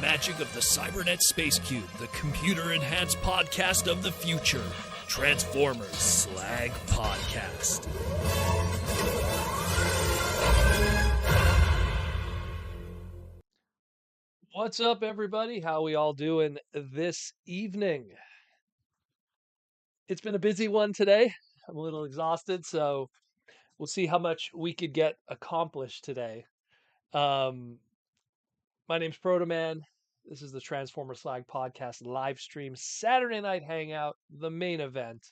magic of the Cybernet Space Cube, the computer-enhanced podcast of the future. Transformers Slag Podcast. What's up, everybody? How we all doing this evening? It's been a busy one today. I'm a little exhausted, so we'll see how much we could get accomplished today. My name's Protoman. This is the Transformers Slag Podcast live stream Saturday night hangout, the main event.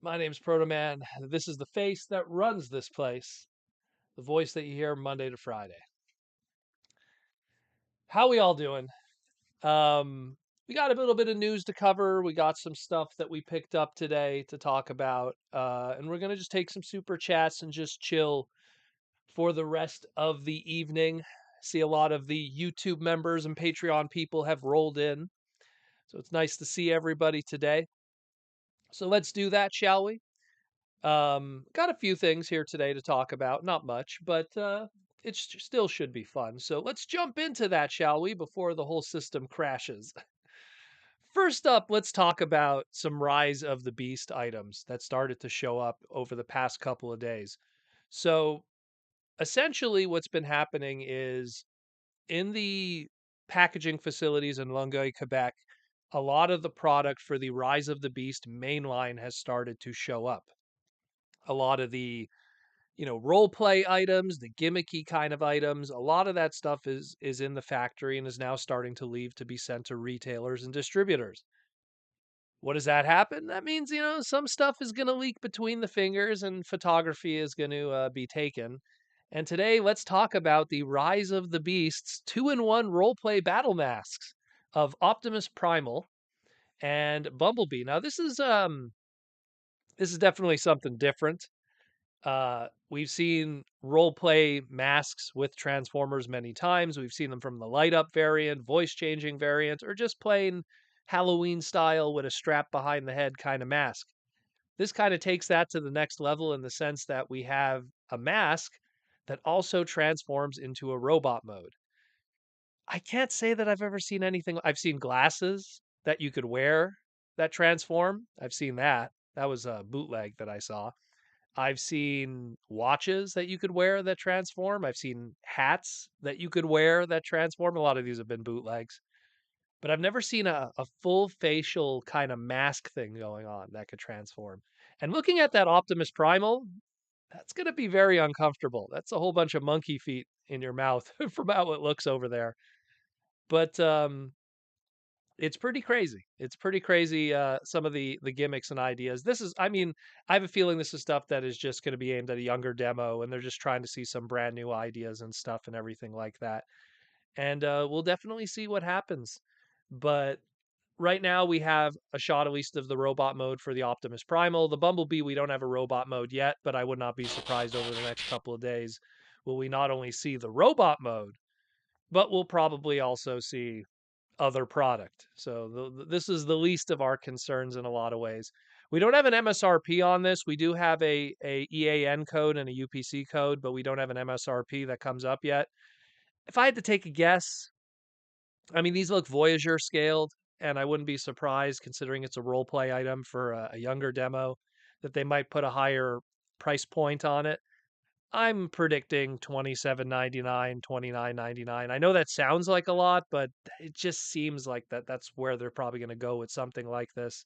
My name's Protoman. This is the face that runs this place, the voice that you hear Monday to Friday. How we all doing? We got a little bit of news to cover. We got some stuff that we picked up today to talk about. And we're going to just take some super chats and just chill for the rest of the evening. See a lot of the YouTube members and Patreon people have rolled in. So it's nice to see everybody today. So let's do that, shall we? Got a few things here today to talk about. Not much, but it still should be fun. So let's jump into that, shall we, before the whole system crashes. First up, let's talk about some Rise of the Beast items that started to show up over the past couple of days. So essentially what's been happening is in the packaging facilities in Longueuil, Quebec, a lot of the product for the Rise of the Beast mainline has started to show up. A lot of the role play items, the gimmicky kind of items, a lot of that stuff is in the factory and is now starting to leave to be sent to retailers and distributors. What does that happen? That means, some stuff is going to leak between the fingers and photography is going to be taken. And today, let's talk about the Rise of the Beasts 2-in-1 roleplay battle masks of Optimus Primal and Bumblebee. Now, this is definitely something different. We've seen roleplay masks with Transformers many times. We've seen them from the light up variant, voice changing variant, or just plain Halloween style with a strap behind the head kind of mask. This kind of takes that to the next level in the sense that we have a mask that also transforms into a robot mode. I can't say that I've ever seen anything. I've seen glasses that you could wear that transform. I've seen that. That was a bootleg that I saw. I've seen watches that you could wear that transform. I've seen hats that you could wear that transform. A lot of these have been bootlegs. But I've never seen a full facial kind of mask thing going on that could transform. And looking at that Optimus Primal, that's going to be very uncomfortable. That's a whole bunch of monkey feet in your mouth from how it looks over there. But it's pretty crazy. It's pretty crazy, some of the gimmicks and ideas. I have a feeling this is stuff that is just going to be aimed at a younger demo, and they're just trying to see some brand new ideas and stuff and everything like that. And we'll definitely see what happens. But right now we have a shot at least of the robot mode for the Optimus Primal. The Bumblebee, we don't have a robot mode yet, but I would not be surprised over the next couple of days will we not only see the robot mode, but we'll probably also see other product. So this is the least of our concerns in a lot of ways. We don't have an MSRP on this. We do have a EAN code and a UPC code, but we don't have an MSRP that comes up yet. If I had to take a guess, these look Voyager scaled, and I wouldn't be surprised, considering it's a role play item for a younger demo, that they might put a higher price point on it. I'm predicting $27.99, $29.99. I know that sounds like a lot, but it just seems like that's where they're probably going to go with something like this.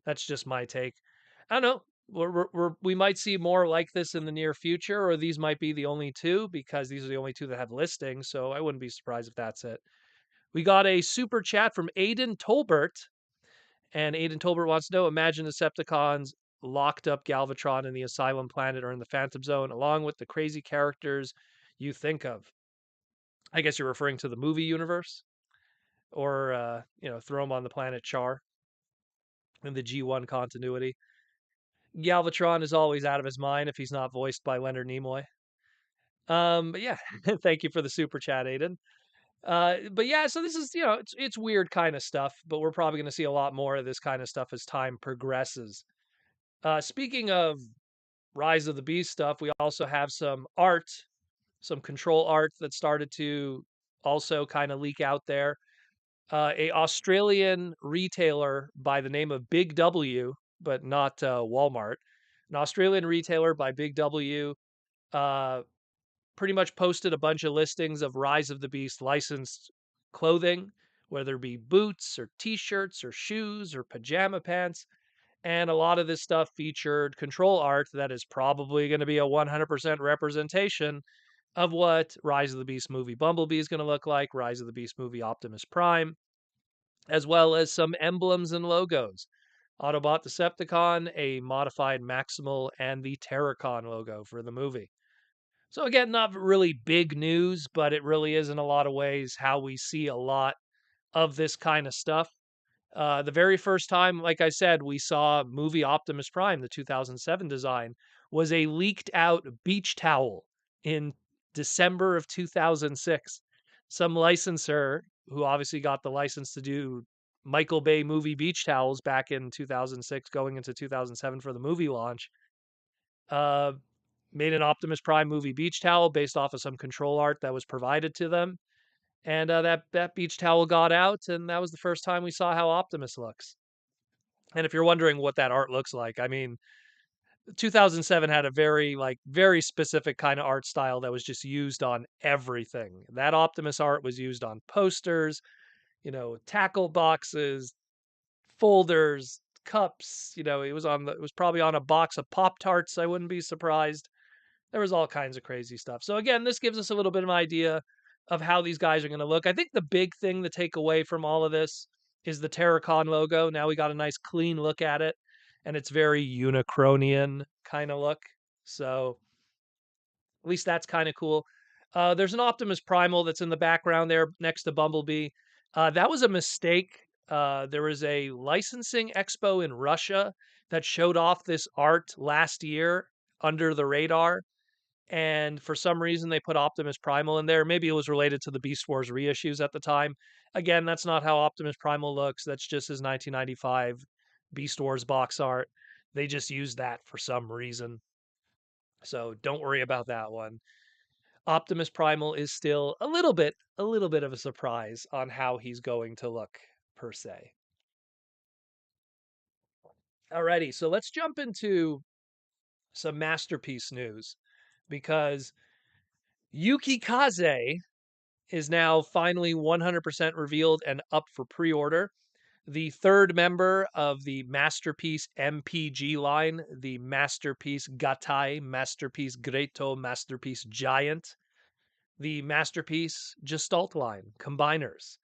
That's just my take. I don't know. We might see more like this in the near future, or these might be the only two because these are the only two that have listings. So I wouldn't be surprised if that's it. We got a super chat from Aiden Tolbert, and Aiden Tolbert wants to know, imagine Decepticons locked up Galvatron in the Asylum Planet or in the Phantom Zone, along with the crazy characters you think of. I guess you're referring to the movie universe, or throw them on the planet Char in the G1 continuity. Galvatron is always out of his mind if he's not voiced by Leonard Nimoy. But yeah, thank you for the super chat, Aiden. But yeah, so this is, it's weird kind of stuff, but we're probably going to see a lot more of this kind of stuff as time progresses. Speaking of Rise of the Beast stuff, we also have some art, some control art that started to also kind of leak out there. A Australian retailer by the name of Big W, but not Walmart. An Australian retailer by Big W uh, pretty much posted a bunch of listings of Rise of the Beast licensed clothing, whether it be boots or t-shirts or shoes or pajama pants. And a lot of this stuff featured control art that is probably going to be a 100% representation of what Rise of the Beast movie Bumblebee is going to look like, Rise of the Beast movie Optimus Prime, as well as some emblems and logos. Autobot Decepticon, a modified Maximal, and the Terracon logo for the movie. So again, not really big news, but it really is in a lot of ways how we see a lot of this kind of stuff. The very first time, like I said, we saw movie Optimus Prime, the 2007 design, was a leaked out beach towel in December of 2006. Some licensor who obviously got the license to do Michael Bay movie beach towels back in 2006, going into 2007 for the movie launch, uh, made an Optimus Prime movie beach towel based off of some control art that was provided to them. And that beach towel got out, and that was the first time we saw how Optimus looks. And if you're wondering what that art looks like, I mean, 2007 had a very specific kind of art style that was just used on everything. That Optimus art was used on posters, tackle boxes, folders, cups. It was probably on a box of Pop Tarts. I wouldn't be surprised. There was all kinds of crazy stuff. So again, this gives us a little bit of an idea of how these guys are going to look. I think the big thing to take away from all of this is the Terracon logo. Now we got a nice clean look at it, and it's very Unicronian kind of look. So at least that's kind of cool. There's an Optimus Primal that's in the background there next to Bumblebee. That was a mistake. There was a licensing expo in Russia that showed off this art last year under the radar, and for some reason they put Optimus Primal in there. Maybe it was related to the Beast Wars reissues at the time. Again, that's not how Optimus Primal looks. That's just his 1995 Beast Wars box art. They just used that for some reason. So don't worry about that one. Optimus Primal is still a little bit of a surprise on how he's going to look per se. Alrighty, so let's jump into some masterpiece news because Yuki Kaze is now finally 100% revealed and up for pre-order. The third member of the Masterpiece MPG line, the Masterpiece Gatai, Masterpiece Greto, Masterpiece Giant, the Masterpiece Gestalt line, Combiners.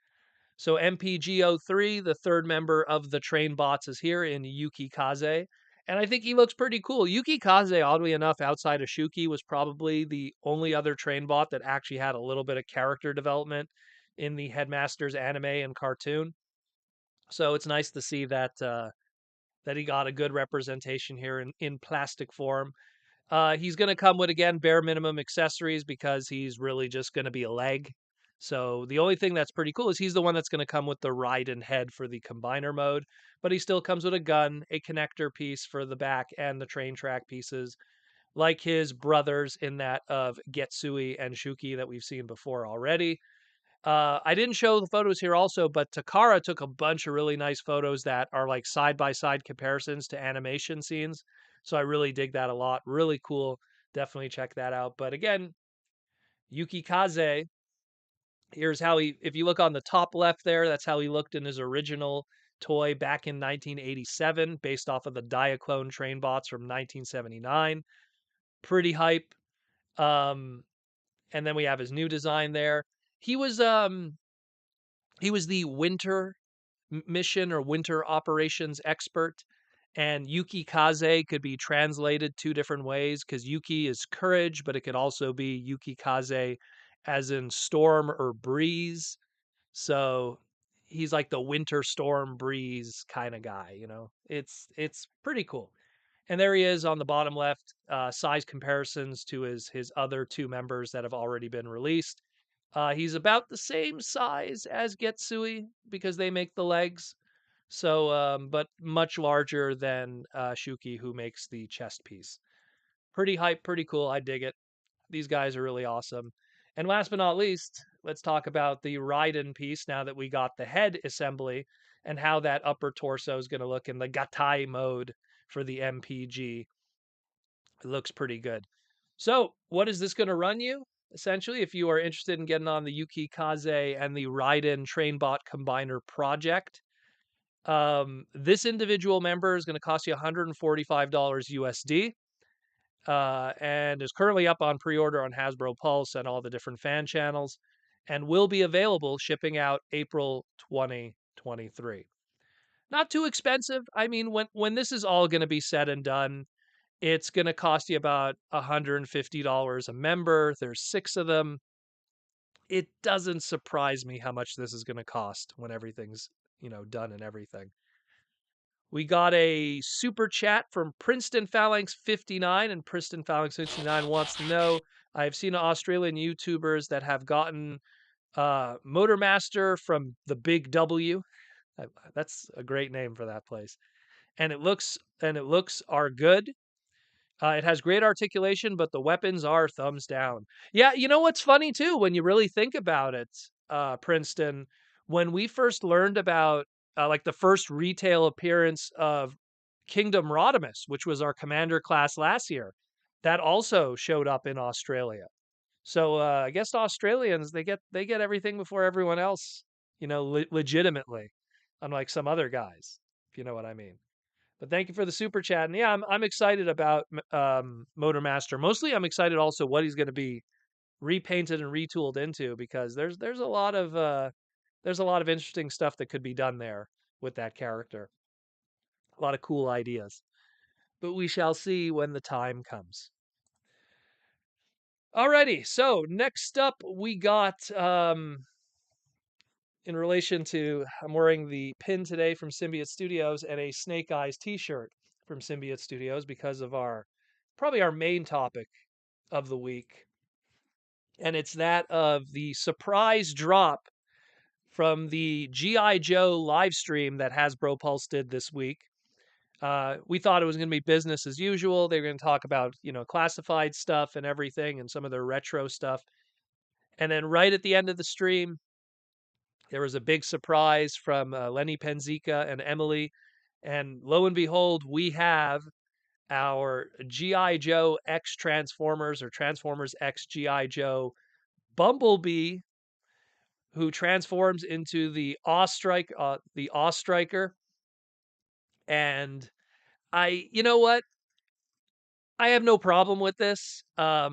So MPG03, the third member of the Train Bots, is here in Yuki Kaze. And I think he looks pretty cool. Yuki Kaze, oddly enough, outside of Shuki, was probably the only other train bot that actually had a little bit of character development in the Headmasters anime and cartoon. So it's nice to see that he got a good representation here in plastic form. He's going to come with, again, bare minimum accessories because he's really just going to be a leg. So the only thing that's pretty cool is he's the one that's going to come with the Raiden head for the combiner mode, but he still comes with a gun, a connector piece for the back, and the train track pieces, like his brothers in that of Getsui and Shuki that we've seen before already. I didn't show the photos here also, but Takara took a bunch of really nice photos that are like side by side comparisons to animation scenes. So I really dig that a lot. Really cool. Definitely check that out. But again, Yuki Kaze, here's how if you look on the top left there, that's how he looked in his original toy back in 1987, based off of the Diaclone train bots from 1979. Pretty hype. Um, and then we have his new design there. He was um he was the winter mission or winter operations expert. And Yuki Kaze could be translated two different ways because Yuki is courage, but it could also be Yuki Kaze as in storm or breeze. So he's like the winter storm breeze kind of guy. It's pretty cool. And there he is on the bottom left, size comparisons to his other two members that have already been released. He's about the same size as Getsui because they make the legs. So, but much larger than Shuki, who makes the chest piece. Pretty hype, pretty cool. I dig it. These guys are really awesome. And last but not least, let's talk about the Raiden piece now that we got the head assembly and how that upper torso is going to look in the Gatai mode for the MPG. It looks pretty good. So, what is this going to run you? Essentially, if you are interested in getting on the Yuki Kaze and the Raiden Trainbot Combiner project, this individual member is going to cost you $145 USD. And is currently up on pre-order on Hasbro Pulse and all the different fan channels, and will be available shipping out April 2023. Not too expensive. I mean, when this is all going to be said and done, it's going to cost you about $150 a member. There's 6 of them. It doesn't surprise me how much this is going to cost when everything's, done and everything. We got a super chat from Princeton Phalanx 59, and Princeton Phalanx 59 wants to know, I've seen Australian YouTubers that have gotten Motormaster from the Big W. That's a great name for that place. And it looks are good. It has great articulation, but the weapons are thumbs down. Yeah, you know what's funny too, when you really think about it, Princeton, when we first learned about like the first retail appearance of Kingdom Rodimus, which was our commander class last year, that also showed up in Australia. So I guess Australians they get everything before everyone else, legitimately, unlike some other guys, if you know what I mean. But thank you for the super chat. And yeah, I'm excited about Motormaster. Mostly, I'm excited also what he's going to be repainted and retooled into, because there's a lot of interesting stuff that could be done there with that character. A lot of cool ideas. But we shall see when the time comes. Alrighty, so next up we got in relation to, I'm wearing the pin today from Symbiote Studios and a Snake Eyes t-shirt from Symbiote Studios because of probably our main topic of the week. And it's that of the surprise drop from the G.I. Joe live stream that Hasbro Pulse did this week. We thought it was going to be business as usual. They were going to talk about, classified stuff and everything and some of their retro stuff. And then right at the end of the stream, there was a big surprise from Lenny Penzica and Emily. And lo and behold, we have our G.I. Joe X Transformers, or Transformers X G.I. Joe Bumblebee, who transforms into the Awe Striker. And you know what? I have no problem with this. I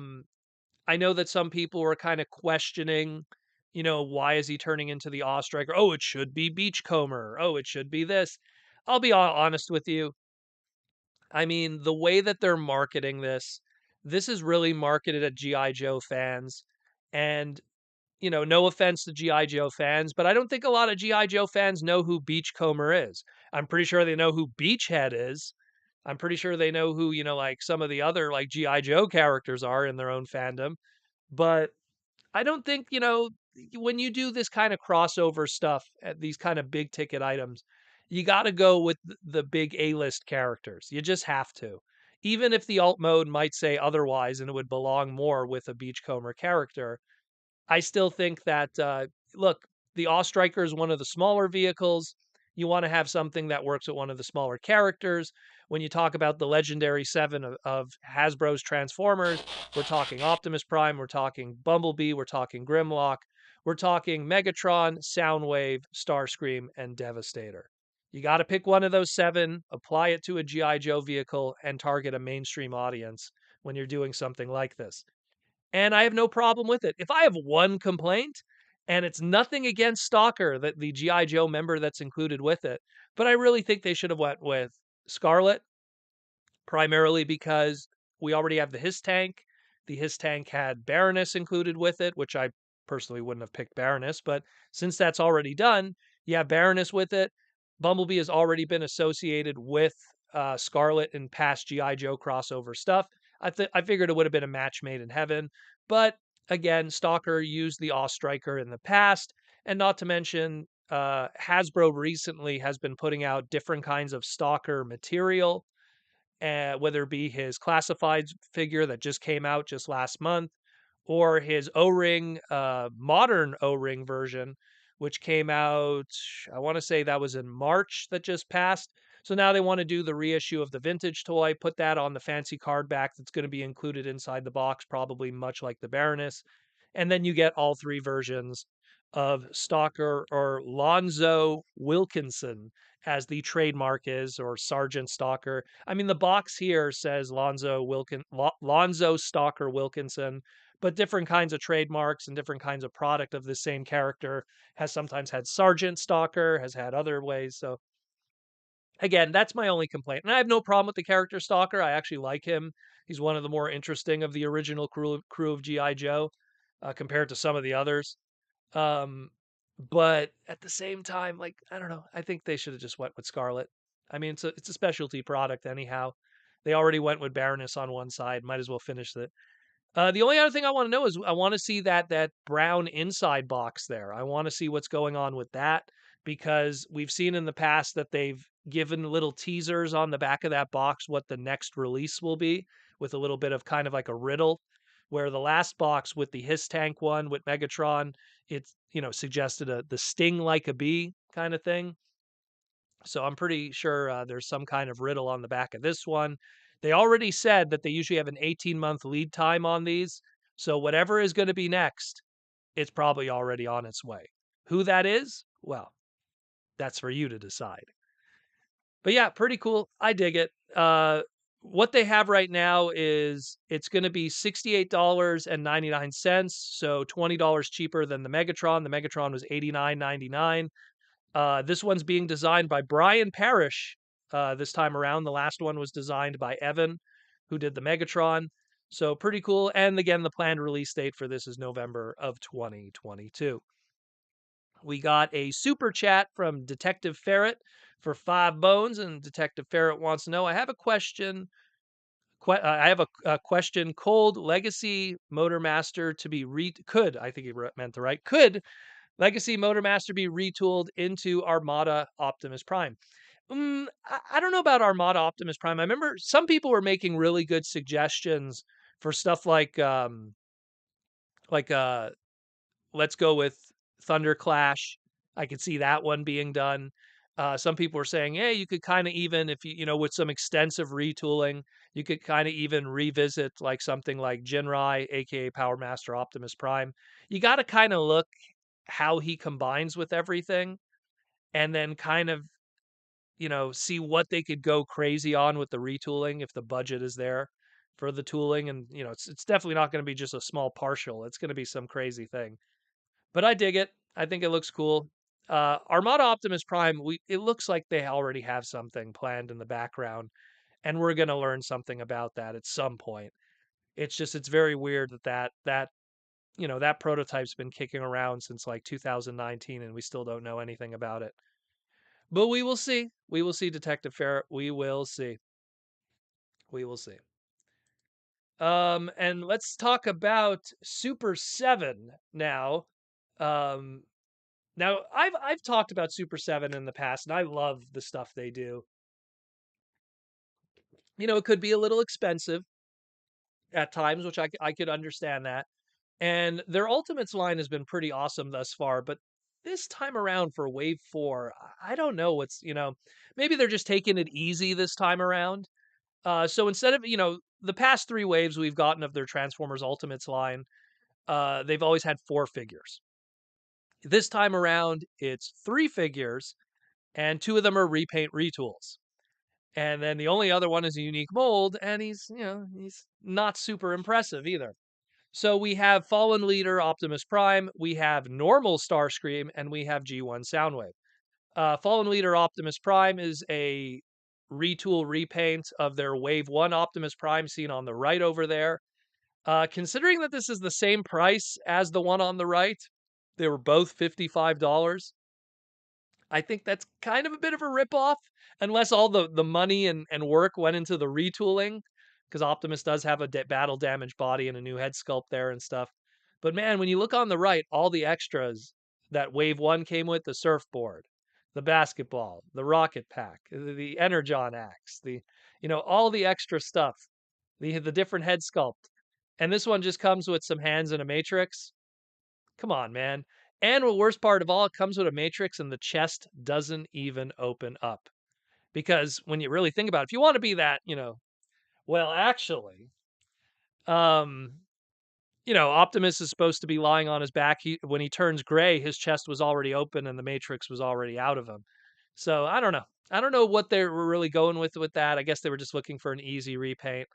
know that some people were kind of questioning, why is he turning into the Awe Striker? Oh, it should be Beachcomber. Oh, it should be this. I'll be honest with you. I mean, the way that they're marketing this is really marketed at G.I. Joe fans. And, no offense to G.I. Joe fans, but I don't think a lot of G.I. Joe fans know who Beachcomber is. I'm pretty sure they know who Beachhead is. I'm pretty sure they know who, like some of the other like G.I. Joe characters are in their own fandom. But I don't think, when you do this kind of crossover stuff at these kind of big ticket items, you got to go with the big A-list characters. You just have to. Even if the alt mode might say otherwise and it would belong more with a Beachcomber character, I still think that, look, the Awe Striker is one of the smaller vehicles. You want to have something that works with one of the smaller characters. When you talk about the legendary 7 of Hasbro's Transformers, we're talking Optimus Prime, we're talking Bumblebee, we're talking Grimlock, we're talking Megatron, Soundwave, Starscream, and Devastator. You got to pick one of those 7, apply it to a G.I. Joe vehicle, and target a mainstream audience when you're doing something like this. And I have no problem with it. If I have one complaint, and it's nothing against Stalker, that the G.I. Joe member that's included with it, but I really think they should have went with Scarlet, primarily because we already have the His Tank. The His Tank had Baroness included with it, which I personally wouldn't have picked Baroness, but since that's already done, you have Baroness with it. Bumblebee has already been associated with Scarlet in past G.I. Joe crossover stuff. I figured it would have been a match made in heaven, but again, Stalker used the Awe Striker in the past, and not to mention, Hasbro recently has been putting out different kinds of Stalker material, whether it be his classified figure that just came out just last month, or his O-ring, modern O-ring version, which came out, I want to say that was in March that just passed. So now they want to do the reissue of the vintage toy, put that on the fancy card back that's going to be included inside the box, probably much like the Baroness. And then you get all three versions of Stalker or Lonzo Wilkinson, as the trademark is, or Sergeant Stalker. I mean, the box here says Lonzo Stalker Wilkinson, but different kinds of trademarks and different kinds of product of the same character has sometimes had Sergeant Stalker, has had other ways. So again, that's my only complaint. And I have no problem with the character Stalker. I actually like him. He's one of the more interesting of the original crew of G.I. Joe, compared to some of the others. Um, but at the same time, like, I don't know. I think they should have just went with Scarlet. I mean, it's a specialty product anyhow. They already went with Baroness on one side. Might as well finish it. The only other thing I want to know is I want to see that brown inside box there. I want to see what's going on with that, because we've seen in the past that they've given little teasers on the back of that box what the next release will be, with a little bit of kind of like a riddle, where the last box with the Hiss Tank one with Megatron, it's, suggested the sting like a bee kind of thing. So I'm pretty sure there's some kind of riddle on the back of this one. They already said that they usually have an 18-month lead time on these. So whatever is going to be next, it's probably already on its way. Who that is? Well, that's for you to decide. But yeah, pretty cool. I dig it. What they have right now is it's going to be $68.99, so $20 cheaper than the Megatron. The Megatron was $89.99. This one's being designed by Brian Parrish this time around. The last one was designed by Evan, who did the Megatron. So pretty cool. And again, the planned release date for this is November of 2022. We got a super chat from Detective Ferret for 5 bones, and Detective Ferret wants to know, I have a question. I have a question. Cold Legacy Motormaster to be could, I think he meant to write, could Legacy Motormaster be retooled into Armada Optimus Prime? I don't know about Armada Optimus Prime. I remember some people were making really good suggestions for stuff like let's go with Thunder Clash. I could see that one being done. Some people were saying, hey, you could kind of even, if with some extensive retooling, you could kind of even revisit like something like Jinrai, aka Power Master Optimus Prime. You got to kind of look how he combines with everything, and then kind of, see what they could go crazy on with the retooling if the budget is there for the tooling. And, it's definitely not going to be just a small partial. It's going to be some crazy thing. But I dig it. I think it looks cool. Armada Optimus Prime, it looks like they already have something planned in the background, and we're going to learn something about that at some point. It's very weird that prototype's been kicking around since like 2019 and we still don't know anything about it. But we will see. We will see, Detective Ferret. We will see. We will see. And let's talk about Super 7 now. Um, Now, I've talked about Super 7 in the past, and I love the stuff they do. It could be a little expensive at times, which I could understand that. And their Ultimates line has been pretty awesome thus far, but this time around for Wave 4, I don't know maybe they're just taking it easy this time around. So instead of, the past three waves we've gotten of their Transformers Ultimates line, they've always had 4 figures. This time around, it's 3 figures, and 2 of them are repaint retools. And then the only other one is a unique mold, and he's not super impressive either. So we have Fallen Leader Optimus Prime, we have normal Starscream, and we have G1 Soundwave. Fallen Leader Optimus Prime is a retool repaint of their Wave 1 Optimus Prime seen on the right over there. Considering that this is the same price as the one on the right, they were both $55. I think that's kind of a bit of a ripoff, unless all the money and work went into the retooling, because Optimus does have a battle damaged body and a new head sculpt there and stuff. But man, when you look on the right, all the extras that Wave 1 came with, the surfboard, the basketball, the rocket pack, the Energon axe, all the extra stuff, the different head sculpt. And this one just comes with some hands and a matrix. Come on, man. And the worst part of all, it comes with a matrix and the chest doesn't even open up. Because when you really think about it, if you want to be that, well, actually, um, Optimus is supposed to be lying on his back. When he turns gray, his chest was already open and the matrix was already out of him. So I don't know. I don't know what they were really going with that. I guess they were just looking for an easy repaint.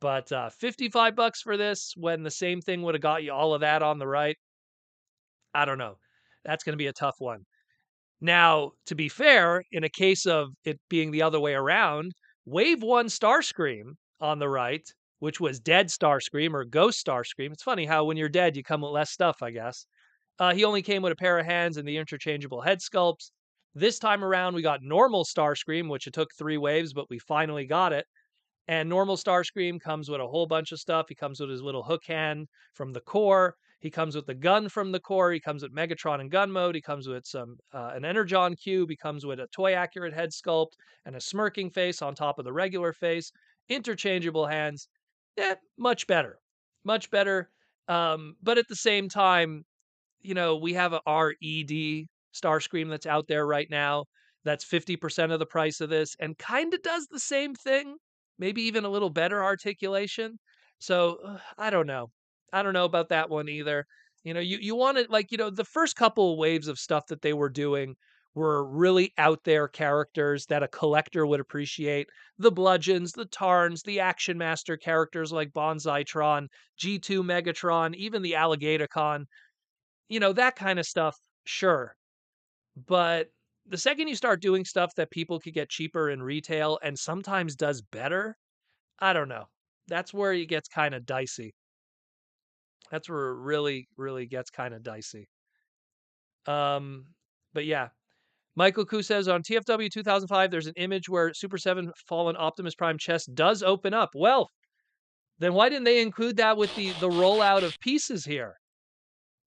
But $55 for this when the same thing would have got you all of that on the right. I don't know. That's going to be a tough one. Now, to be fair, in a case of it being the other way around, Wave 1 Starscream on the right, which was Dead Starscream or Ghost Starscream. It's funny how when you're dead, you come with less stuff, I guess. He only came with a pair of hands and the interchangeable head sculpts. This time around, we got normal Starscream, which it took 3 waves, but we finally got it. And normal Starscream comes with a whole bunch of stuff. He comes with his little hook hand from the core. He comes with the gun from the core. He comes with Megatron and gun mode. He comes with an Energon cube. He comes with a toy accurate head sculpt and a smirking face on top of the regular face. Interchangeable hands. Yeah, much better, much better. But at the same time, we have a RED Starscream that's out there right now that's 50% of the price of this and kind of does the same thing, maybe even a little better articulation. So I don't know. I don't know about that one either. You want it like, the first couple of waves of stuff that they were doing were really out there characters that a collector would appreciate. The Bludgeons, the Tarns, the Action Master characters like Bonsaitron, G2 Megatron, even the Alligatorcon, that kind of stuff, sure. But the second you start doing stuff that people could get cheaper in retail and sometimes does better, I don't know. That's where it gets kind of dicey. That's where it really, really gets kind of dicey. Um, but yeah. Michael Koo says on TFW 2005, there's an image where Super 7 Fallen Optimus Prime chest does open up. Well, then why didn't they include that with the rollout of pieces here?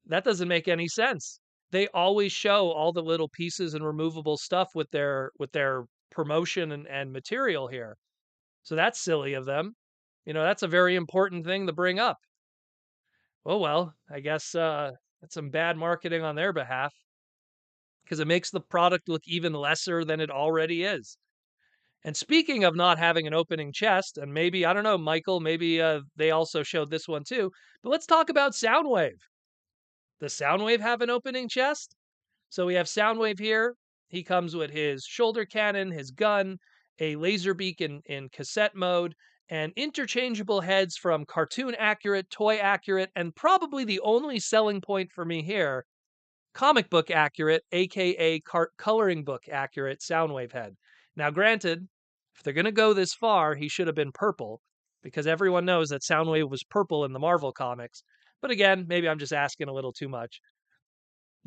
That doesn't make any sense. They always show all the little pieces and removable stuff with their promotion and material here. So that's silly of them. That's a very important thing to bring up. Well, I guess that's some bad marketing on their behalf because it makes the product look even lesser than it already is. And speaking of not having an opening chest, and maybe, I don't know, Michael, maybe they also showed this one too, but let's talk about Soundwave. Does Soundwave have an opening chest? So we have Soundwave here. He comes with his shoulder cannon, his gun, a laser beak in cassette mode, and interchangeable heads from cartoon accurate, toy accurate, and probably the only selling point for me here, comic book accurate, aka coloring book accurate Soundwave head. Now, granted, if they're going to go this far, he should have been purple because everyone knows that Soundwave was purple in the Marvel comics. But again, maybe I'm just asking a little too much.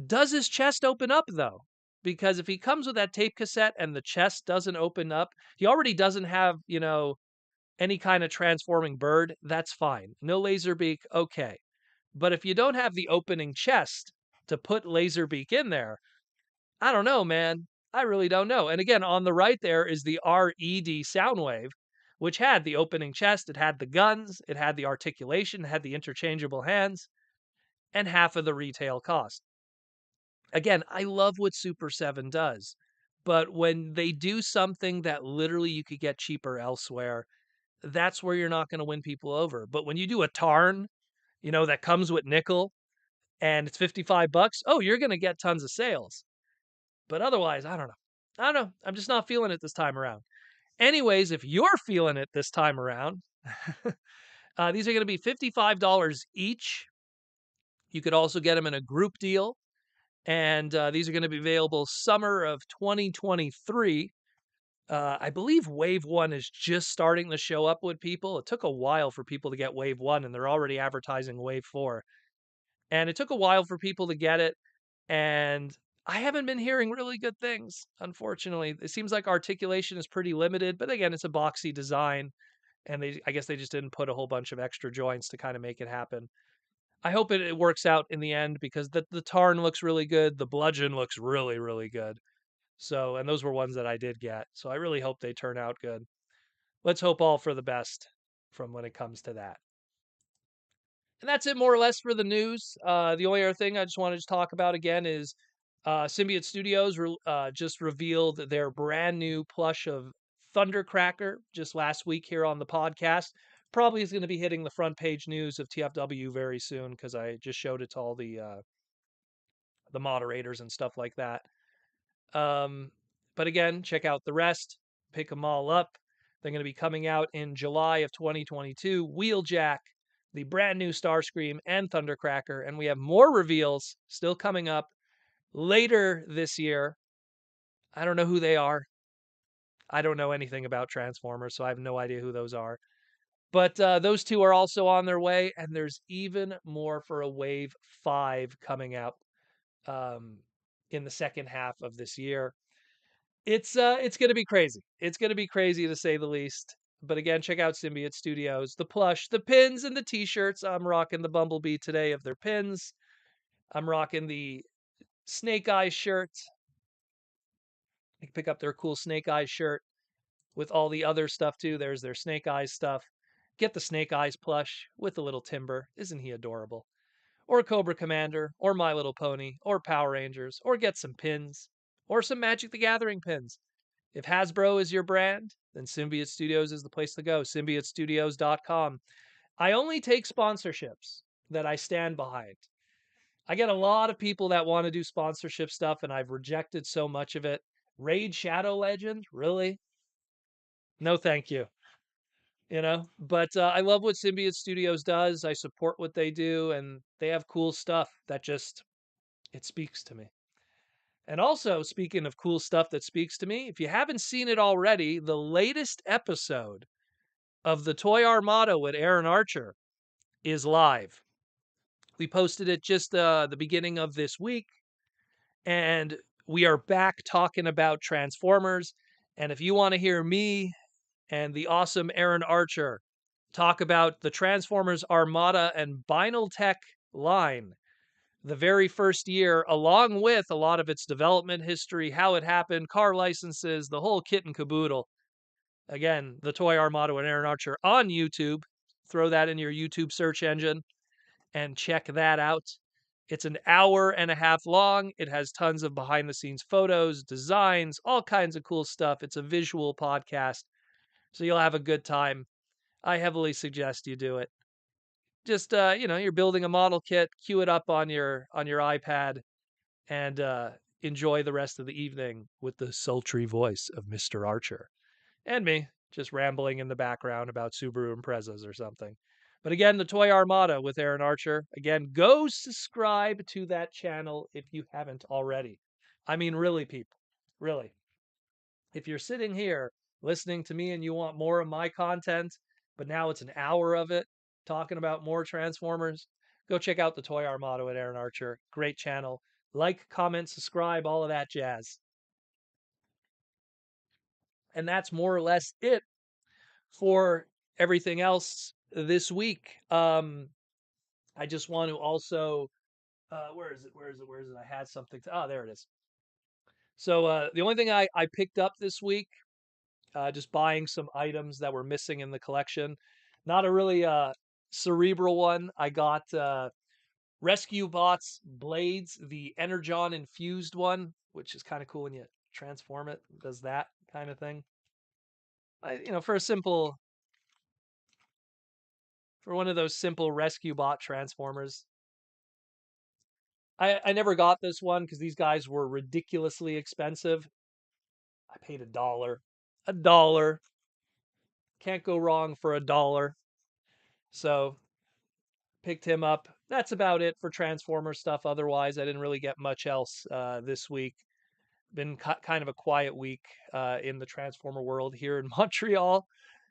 Does his chest open up though? Because if he comes with that tape cassette and the chest doesn't open up, he already doesn't have, any kind of transforming bird, that's fine. No Laserbeak, okay. But if you don't have the opening chest to put Laserbeak in there, I don't know, man. I really don't know. And again, on the right there is the RED Soundwave, which had the opening chest, it had the guns, it had the articulation, it had the interchangeable hands, and half of the retail cost. Again, I love what Super 7 does, but when they do something that literally you could get cheaper elsewhere, that's where you're not going to win people over. But when you do a Tarn, that comes with nickel and it's $55, oh, you're going to get tons of sales. But otherwise, I don't know. I don't know. I'm just not feeling it this time around. Anyways, if you're feeling it this time around, these are going to be $55 each. You could also get them in a group deal. And these are going to be available summer of 2023. I believe Wave 1 is just starting to show up with people. It took a while for people to get Wave 1, and they're already advertising Wave 4. And it took a while for people to get it, and I haven't been hearing really good things, unfortunately. It seems like articulation is pretty limited, but again, it's a boxy design, and I guess they just didn't put a whole bunch of extra joints to kind of make it happen. I hope it works out in the end because the Tarn looks really good. The Bludgeon looks really, really good. So, and those were ones that I did get. So I really hope they turn out good. Let's hope all for the best from when it comes to that. And that's it more or less for the news. The only other thing I just wanted to talk about again is Symbiote Studios just revealed their brand new plush of Thundercracker just last week here on the podcast. Probably is going to be hitting the front page news of TFW very soon because I just showed it to all the moderators and stuff like that. Um, but again, check out the rest, pick them all up. They're going to be coming out in July of 2022. Wheeljack, the brand new Starscream, and Thundercracker. And we have more reveals still coming up later this year. I don't know who they are. I don't know anything about Transformers, so I have no idea who those are. But those two are also on their way, and there's even more for a Wave 5 coming out um, in the second half of this year. It's gonna be crazy. It's gonna be crazy to say the least. But again, check out Symbiote Studios. The plush, the pins, and the t-shirts. I'm rocking the Bumblebee today of their pins. I'm rocking the Snake Eyes shirt. You can pick up their cool Snake Eyes shirt with all the other stuff too. There's their Snake Eyes stuff. Get the Snake Eyes plush with a little Timber. Isn't he adorable? Or Cobra Commander, or My Little Pony, or Power Rangers, or get some pins, or some Magic the Gathering pins. If Hasbro is your brand, then Symbiote Studios is the place to go. SymbioteStudios.com. I only take sponsorships that I stand behind. I get a lot of people that want to do sponsorship stuff, and I've rejected so much of it. Raid Shadow Legend? Really? No, thank you. But I love what Symbiote Studios does. I support what they do, and they have cool stuff that just, it speaks to me. And also, speaking of cool stuff that speaks to me, if you haven't seen it already, the latest episode of the Toy Armada with Aaron Archer is live. We posted it just the beginning of this week, and we are back talking about Transformers. And if you want to hear me and the awesome Aaron Archer talk about the Transformers Armada and Vinyl Tech line, the very first year, along with a lot of its development history, how it happened, car licenses, the whole kit and caboodle. Again, the Toy Armada and Aaron Archer on YouTube. Throw that in your YouTube search engine and check that out. It's an hour and a half long. It has tons of behind the scenes photos, designs, all kinds of cool stuff. It's a visual podcast, so you'll have a good time. I heavily suggest you do it. Just you're building a model kit, cue it up on your iPad, and enjoy the rest of the evening with the sultry voice of Mr. Archer and me just rambling in the background about Subaru Imprezas or something. But again, the Toy Armada with Aaron Archer. Again, go subscribe to that channel if you haven't already. I mean, really, people, really. If you're sitting here listening to me and you want more of my content, but now it's an hour of it talking about more Transformers, go check out the Toy Armada with Aaron Archer. Great channel. Like, comment, subscribe, all of that jazz. And that's more or less it for everything else this week. I just want to also, where is it? Where is it? Where is it? I had something. There it is. So the only thing I picked up this week, just buying some items that were missing in the collection. Not a really cerebral one. I got Rescue Bots Blades, the Energon infused one, which is kind of cool when you transform it. Does that kind of thing. For a simple, for one of those simple rescue bot transformers. I never got this one because these guys were ridiculously expensive. I paid $1. $1. Can't go wrong for $1. So picked him up. That's about it for Transformer stuff. Otherwise, I didn't really get much else this week. Been kind of a quiet week in the Transformer world here in Montreal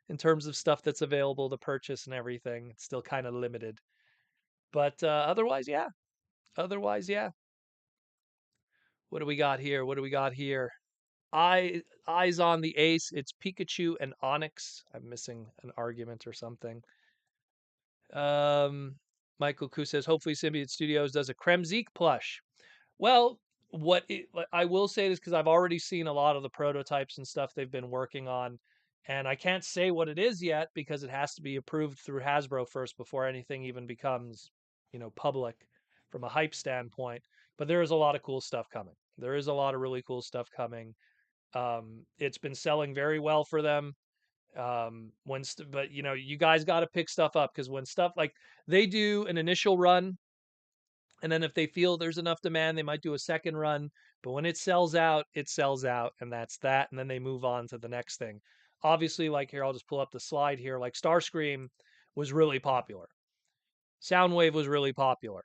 in terms of stuff that's available to purchase and everything. It's still kind of limited. But otherwise, yeah. Otherwise, yeah. What do we got here? What do we got here? Eyes on the ace. It's Pikachu and Onyx. I'm missing an argument or something. Michael Koo says, hopefully Symbiote Studios does a Kremzeek plush. Well, I will say this because I've already seen a lot of the prototypes and stuff they've been working on, And I can't say what it is yet because it has to be approved through Hasbro first before anything even becomes, public from a hype standpoint. But there is a lot of cool stuff coming. There is a lot of really cool stuff coming. It's been selling very well for them. But you guys got to pick stuff up because when stuff like they do an initial run, and then if they feel there's enough demand, they might do a second run. But when it sells out, and that's that. And then they move on to the next thing. Obviously, like here, I'll just pull up the slide here. Like Starscream was really popular. Soundwave was really popular.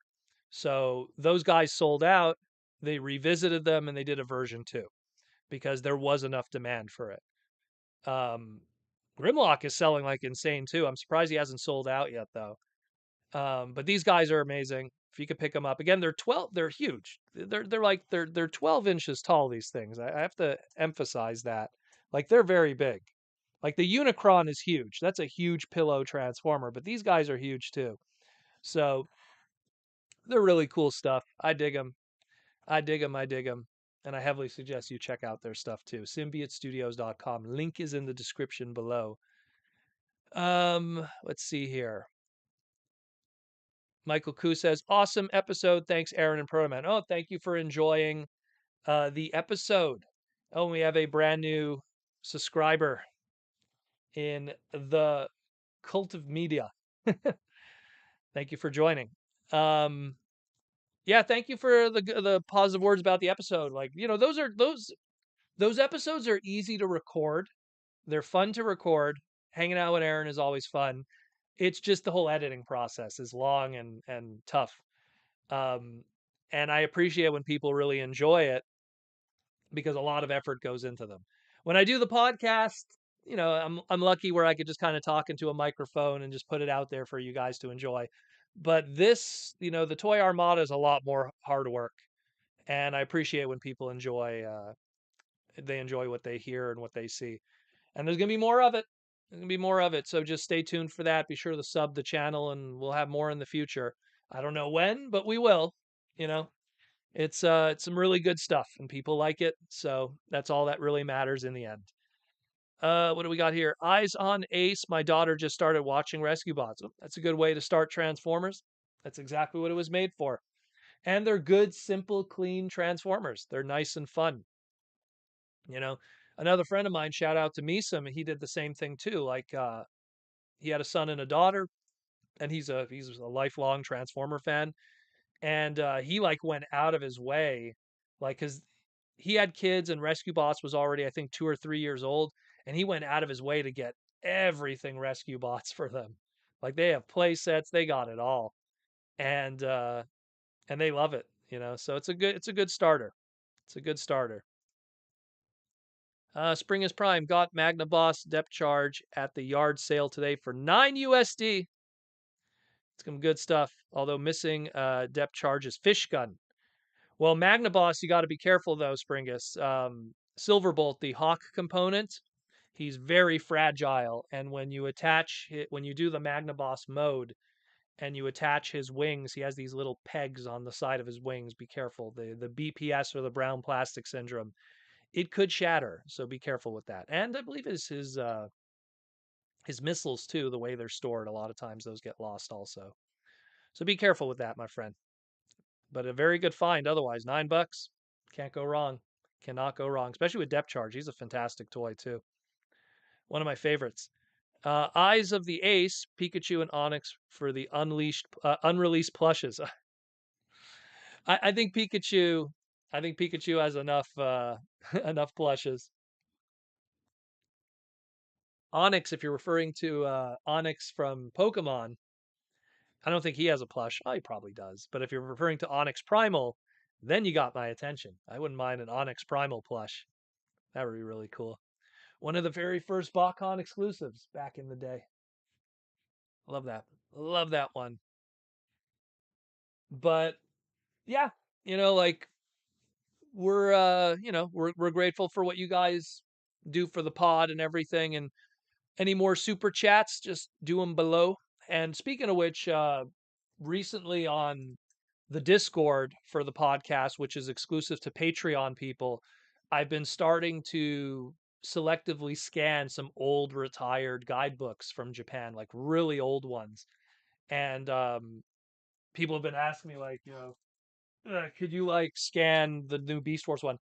So those guys sold out. They revisited them and they did a version 2 because there was enough demand for it. Um, Grimlock is selling like insane too. I'm surprised he hasn't sold out yet though. But these guys are amazing. If you could pick them up again, they're 12. They're huge. They're 12 inches tall. These things. I have to emphasize that. Like they're very big. Like the Unicron is huge. That's a huge pillow transformer. But these guys are huge too. So they're really cool stuff. I dig them. I dig them. I dig them. And I heavily suggest you check out their stuff too. SymbioteStudios.com. Link is in the description below. Let's see here. Michael Koo says, awesome episode. Thanks, Aaron and Protoman. Oh, thank you for enjoying the episode. Oh, we have a brand new subscriber in the cult of media. Thank you for joining. Yeah, thank you for the positive words about the episode. Like, those episodes are easy to record. They're fun to record. Hanging out with Aaron is always fun. It's just the whole editing process is long and tough. Um, and I appreciate when people really enjoy it because a lot of effort goes into them. When I do the podcast, I'm lucky where I could just kind of talk into a microphone and just put it out there for you guys to enjoy. But this, the Toy Armada is a lot more hard work, and I appreciate when people enjoy what they hear and what they see. And there's gonna be more of it. There's gonna be more of it. So just stay tuned for that. Be sure to sub the channel, and we'll have more in the future. I don't know when, but we will. You know, it's some really good stuff, and people like it. So that's all that really matters in the end. What do we got here? Eyes on Ace. My daughter just started watching Rescue Bots. Oh, that's a good way to start Transformers. That's exactly what it was made for. And they're good, simple, clean Transformers. They're nice and fun. Another friend of mine, shout out to Misam, he did the same thing too. Like he had a son and a daughter, and he's a lifelong Transformer fan. And he like went out of his way, like because he had kids and Rescue Bots was already, I think, 2 or 3 years old, and he went out of his way to get everything Rescue Bots for them. Like they have play sets, they got it all. And they love it. So it's a good starter. It's a good starter. Spring is Prime got Magna Boss depth charge at the yard sale today for 9 USD. It's some good stuff. Although missing depth charge is Fish Gun. Well, Magna Boss, you got to be careful though, Springus. Silverbolt, the Hawk component, he's very fragile, and when you do the Magna Boss mode and you attach his wings, he has these little pegs on the side of his wings. Be careful. The BPS, or the brown plastic syndrome, it could shatter, so be careful with that. And I believe his missiles too, the way they're stored, a lot of times those get lost also. So be careful with that, my friend. But a very good find otherwise. $9. Can't go wrong. Cannot go wrong, especially with depth charge. He's a fantastic toy too. One of my favorites. Eyes of the Ace, Pikachu and Onyx for the unreleased plushes. I think Pikachu. I think Pikachu has enough enough plushes. Onyx, if you're referring to Onyx from Pokemon, I don't think he has a plush. Oh, he probably does. But if you're referring to Onyx Primal, then you got my attention. I wouldn't mind an Onyx Primal plush. That would be really cool. One of the very first BotCon exclusives back in the day. Love that. Love that one. But yeah, like we're grateful for what you guys do for the pod and everything. And any more super chats, just do them below. And speaking of which, recently on the Discord for the podcast, which is exclusive to Patreon people, I've been starting to selectively scan some old retired guidebooks from Japan, like really old ones. And people have been asking me, like, could you like scan the new Beast Wars one?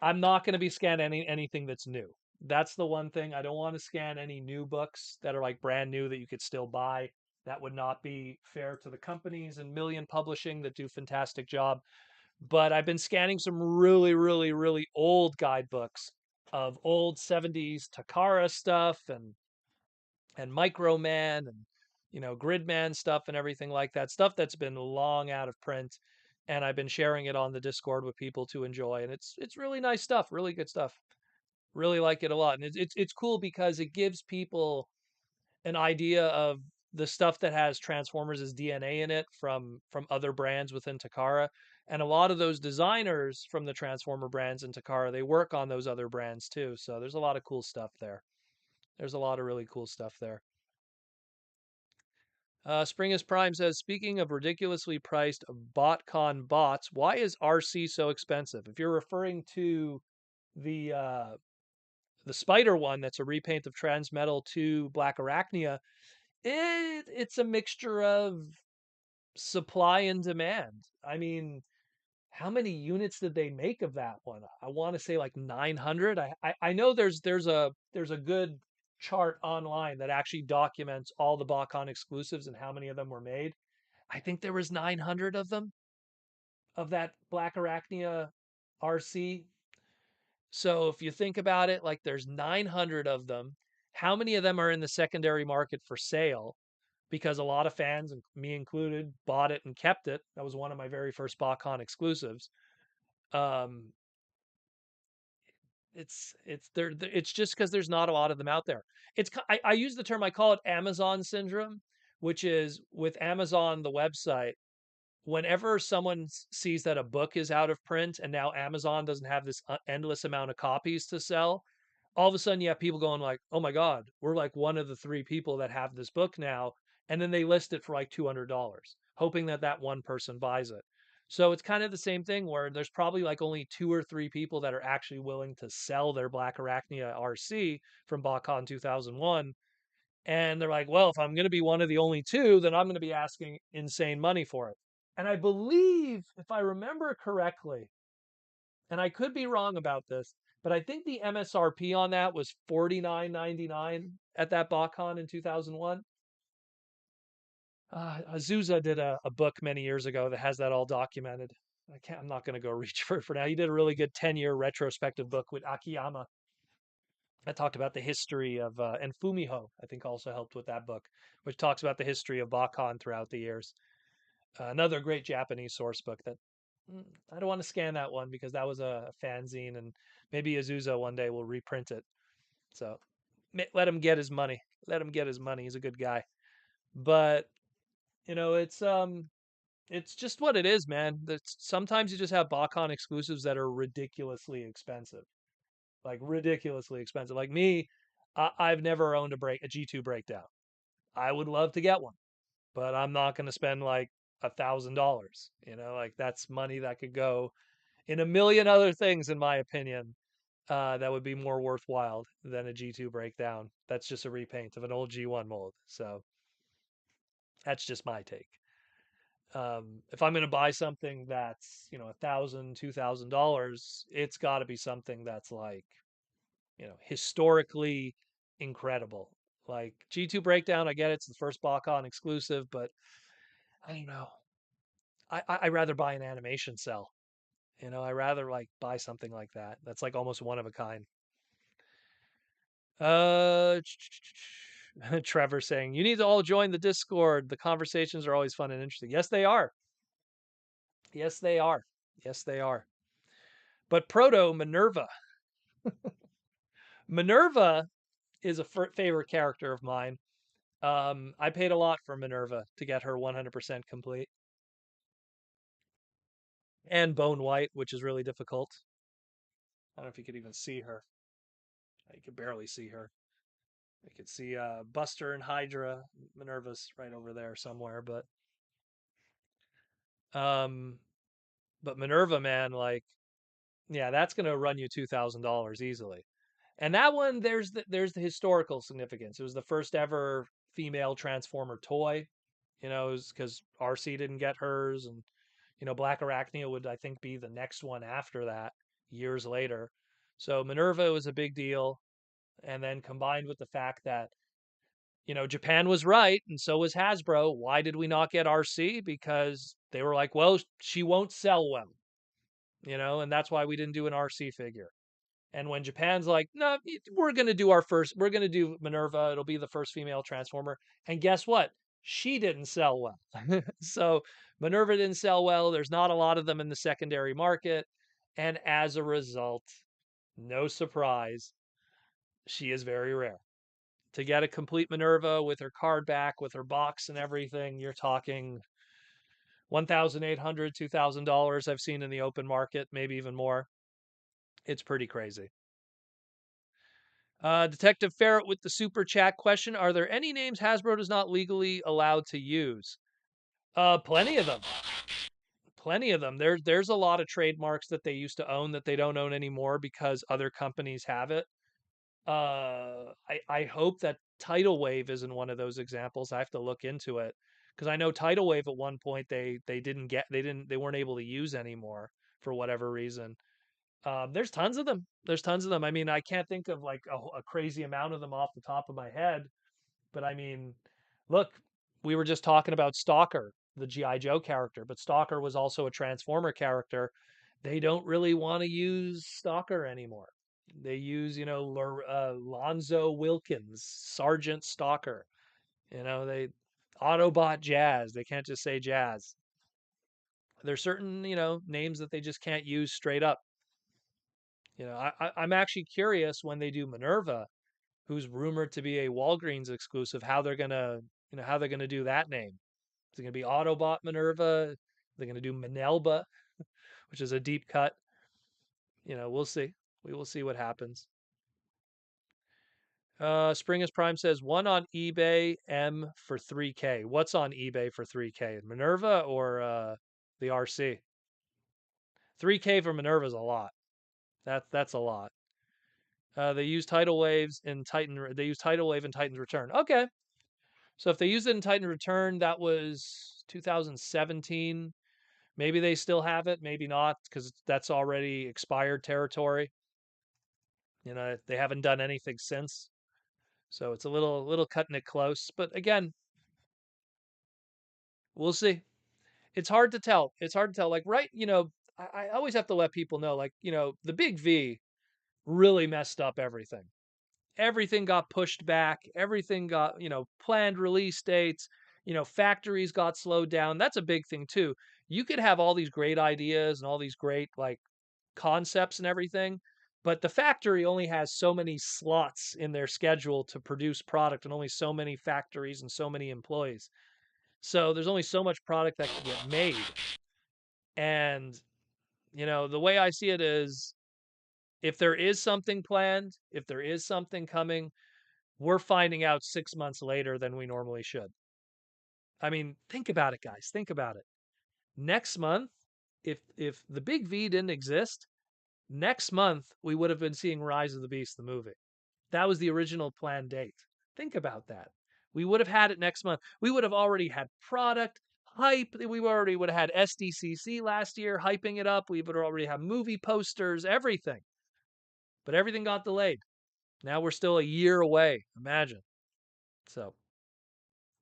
I'm not going to be scanning anything that's new. That's the one thing. I don't want to scan any new books that are like brand new that you could still buy. That would not be fair to the companies and Million Publishing that do fantastic job. But I've been scanning some really, really, really old guidebooks of old 70s Takara stuff and Microman and Gridman stuff and everything like that. Stuff that's been long out of print. And I've been sharing it on the Discord with people to enjoy. And it's really nice stuff, really good stuff. Really like it a lot. And it's cool because it gives people an idea of the stuff that has Transformers' DNA in it from other brands within Takara. And a lot of those designers from the Transformer brands in Takara, they work on those other brands too. So there's a lot of cool stuff there. There's a lot of really cool stuff there. Springus Prime says, speaking of ridiculously priced BotCon bots, why is RC so expensive? If you're referring to the the spider one, that's a repaint of Transmetal to Black Arachnia, it's a mixture of supply and demand. I mean, how many units did they make of that one? I want to say like 900. I know there's a good chart online that actually documents all the BotCon exclusives and how many of them were made. I think there was 900 of them, of that Black Arachnia RC. So if you think about it, like there's 900 of them. How many of them are in the secondary market for sale? Because a lot of fans, and me included, bought it and kept it. That was one of my very first BotCon exclusives. Um, it's there. It's just because there's not a lot of them out there. I use the term, I call it Amazon syndrome, which is with Amazon the website. Whenever someone sees that a book is out of print and now Amazon doesn't have this endless amount of copies to sell, all of a sudden you have people going like, "Oh my God, we're like one of the three people that have this book now," and then they list it for like $200, hoping that that one person buys it. So it's kind of the same thing where there's probably like only two or three people that are actually willing to sell their Black Arachnia RC from BotCon 2001. And they're like, well, if I'm going to be one of the only two, then I'm going to be asking insane money for it. And I believe, if I remember correctly, and I could be wrong about this, but I think the MSRP on that was $49.99 at that BotCon in 2001. Azusa did a book many years ago that has that all documented. I'm not going to go reach for it for now. He did a really good 10-year retrospective book with Akiyama. I talked about the history of, and Fumiho, I think, also helped with that book, which talks about the history of BotCon throughout the years. Another great Japanese source book that I don't want to scan that one because that was a fanzine, and maybe Azusa one day will reprint it. So let him get his money. Let him get his money. He's a good guy. But it's just what it is, man. Sometimes you just have BotCon exclusives that are ridiculously expensive, like ridiculously expensive. Like me, I've never owned a G2 breakdown. I would love to get one, but I'm not going to spend like $1,000. Like that's money that could go in a million other things, in my opinion. That would be more worthwhile than a G2 breakdown. That's just a repaint of an old G1 mold. So that's just my take. If I'm going to buy something that's $1,000, $2,000, it's got to be something that's like historically incredible. Like G2 breakdown, I get it's the first BotCon exclusive, but I don't know. I rather buy an animation cell. I rather like buy something like that. That's like almost one of a kind. Uh, Trevor saying you need to all join the Discord. The conversations are always fun and interesting. Yes, they are. Yes, they are. Yes, they are. But Proto Minerva. Minerva is a favorite character of mine. I paid a lot for Minerva to get her 100% complete. And Bone White, which is really difficult. I don't know if you could even see her. You could barely see her. You could see Buster and Hydra. Minerva's right over there somewhere, um, but Minerva, man, like, yeah, that's gonna run you $2,000 easily. And that one, there's the historical significance. It was the first ever female Transformer toy. Because RC didn't get hers, and Black Arachnia would, I think, be the next one after that years later. So Minerva was a big deal, and then combined with the fact that Japan was right, and so was Hasbro. Why did we not get RC? Because they were like, well, she won't sell well, and that's why we didn't do an RC figure. And when Japan's like, no, we're going to do we're going to do Minerva. It'll be the first female Transformer. And guess what? She didn't sell well. So Minerva didn't sell well. There's not a lot of them in the secondary market. And as a result, no surprise, she is very rare. To get a complete Minerva with her card back, with her box and everything, you're talking $1,800, $2,000 I've seen in the open market, maybe even more. It's pretty crazy. Detective Ferret with the super chat question: are there any names Hasbro is not legally allowed to use? Plenty of them. Plenty of them. There's a lot of trademarks that they used to own that they don't own anymore because other companies have it. I hope that Tidal Wave isn't one of those examples. I have to look into it because I know Tidal Wave at one point they weren't able to use anymore for whatever reason. There's tons of them. There's tons of them. I mean, I can't think of like a crazy amount of them off the top of my head, but I mean, look, we were just talking about Stalker, the GI Joe character, but Stalker was also a Transformer character. They don't really want to use Stalker anymore. They use, Lonzo Wilkins, Sergeant Stalker. They Autobot Jazz. They can't just say Jazz. There's certain, names that they just can't use straight up. I'm actually curious when they do Minerva, who's rumored to be a Walgreens exclusive, how they're gonna do that name. Is it gonna be Autobot Minerva? They're gonna do Minelba, which is a deep cut. We'll see. We will see what happens. Springus Prime says one on eBay M for 3K. What's on eBay for 3K? Minerva or the RC? 3K for Minerva is a lot. That's a lot. They use tidal waves in Titan. They use tidal wave in Titan's Return. Okay, so if they use it in Titan Return, that was 2017. Maybe they still have it, maybe not, because that's already expired territory. They haven't done anything since, so it's a little cutting it close. But again, we'll see. It's hard to tell. It's hard to tell. Like right, I always have to let people know, like the Big V really messed up everything. Everything got pushed back. Everything got, planned release dates. Factories got slowed down. That's a big thing too. You could have all these great ideas and all these great like concepts and everything, but the factory only has so many slots in their schedule to produce product and only so many factories and so many employees. So there's only so much product that can get made. And, the way I see it is if there is something planned, if there is something coming, we're finding out 6 months later than we normally should. I mean, think about it, guys. Think about it. Next month, if the Big V didn't exist, next month we would have been seeing Rise of the Beast, the movie. That was the original planned date. Think about that. We would have had it next month. We would have already had product hype. We already would have had SDCC last year hyping it up. We would already have movie posters, everything. But everything got delayed. Now we're still a year away. Imagine. So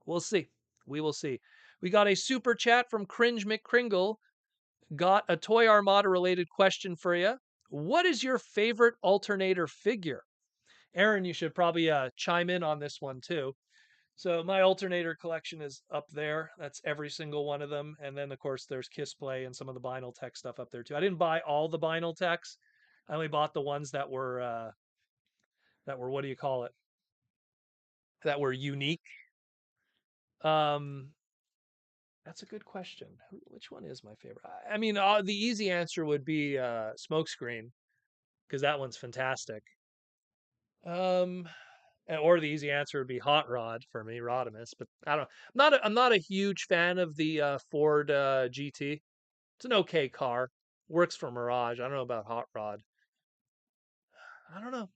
we'll see. We will see. We got a super chat from Cringe McCringle. Got a Toy Armada related question for you. What is your favorite alternator figure? Aaron, you should probably chime in on this one too. So my alternator collection is up there. That's every single one of them. And then of course there's Kiss Play and some of the Vinyl Tech stuff up there too. I didn't buy all the Vinyl Techs. I only bought the ones that were what do you call it? That were unique. Um, that's a good question. Which one is my favorite? I mean, the easy answer would be Smokescreen because that one's fantastic. Um, or the easy answer would be Hot Rod for me, Rodimus. But I don't. I'm not a huge fan of the Ford GT. It's an okay car. Works for Mirage. I don't know about Hot Rod. I don't know.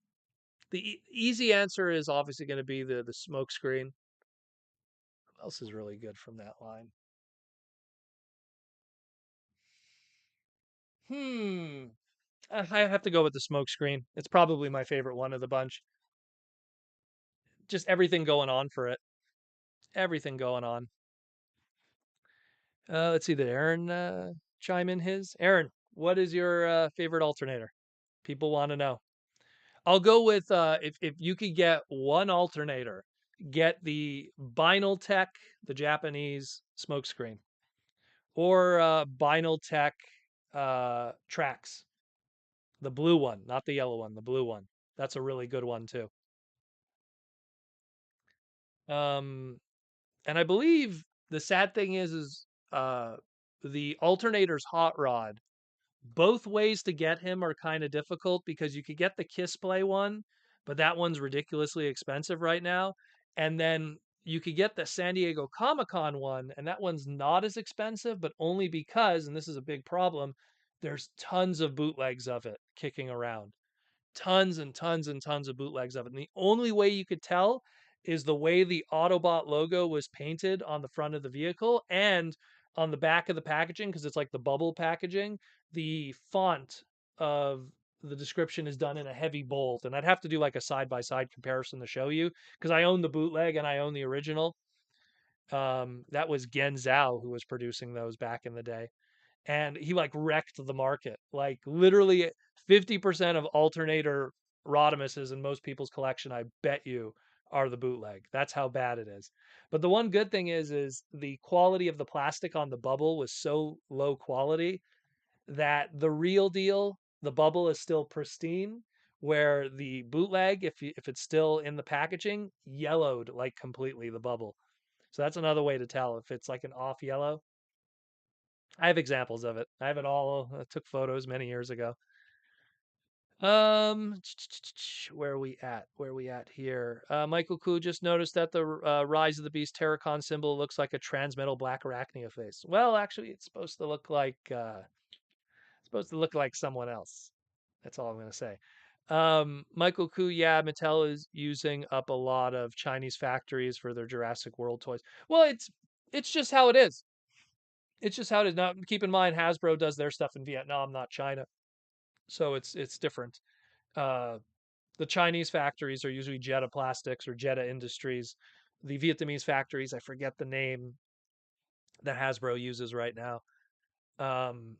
The easy answer is obviously going to be the smoke screen. What else is really good from that line? Hmm. I have to go with the smoke screen. It's probably my favorite one of the bunch. Just everything going on for it. Everything going on. Let's see. Did Aaron chime in his? Aaron, what is your favorite alternator? People want to know. I'll go with if you could get one alternator, get the Vinyl Tech, the Japanese smokescreen, or Vinyl Tech Tracks, the blue one, not the yellow one, the blue one. That's a really good one too. Um, and I believe the sad thing is the alternator's hot rod. Both ways to get him are kind of difficult because you could get the Kiss Play one, but that one's ridiculously expensive right now. And then you could get the San Diego Comic-Con one, and that one's not as expensive, but only because, and this is a big problem, there's tons of bootlegs of it kicking around, tons and tons and tons of bootlegs of it. And the only way you could tell is the way the Autobot logo was painted on the front of the vehicle and on the back of the packaging, because it's like the bubble packaging. The font of the description is done in a heavy bold. And I'd have to do like a side by side comparison to show you because I own the bootleg and I own the original. That was Gen Zhao who was producing those back in the day, and he like wrecked the market. Like literally 50% of alternator Rodimuses in most people's collection, I bet you, are the bootleg. That's how bad it is. But the one good thing is the quality of the plastic on the bubble was so low quality that the real deal, the bubble is still pristine, where the bootleg, if it's still in the packaging, yellowed like completely the bubble. So that's another way to tell if it's like an off yellow. I have examples of it. I have it all. I took photos many years ago. Where are we at? Where are we at here? Michael Koo just noticed that the Rise of the Beast Terracon symbol looks like a transmetal black arachnia face. Well, actually, it's supposed to look like someone else. That's all I'm gonna say. Michael Koo, yeah, Mattel is using up a lot of Chinese factories for their Jurassic World toys. Well, it's just how it is. It's just how it is. Now, keep in mind, Hasbro does their stuff in Vietnam, not China, so it's different. Uh, the Chinese factories are usually Jetta Plastics or Jetta Industries. The Vietnamese factories, I forget the name that Hasbro uses right now. Um,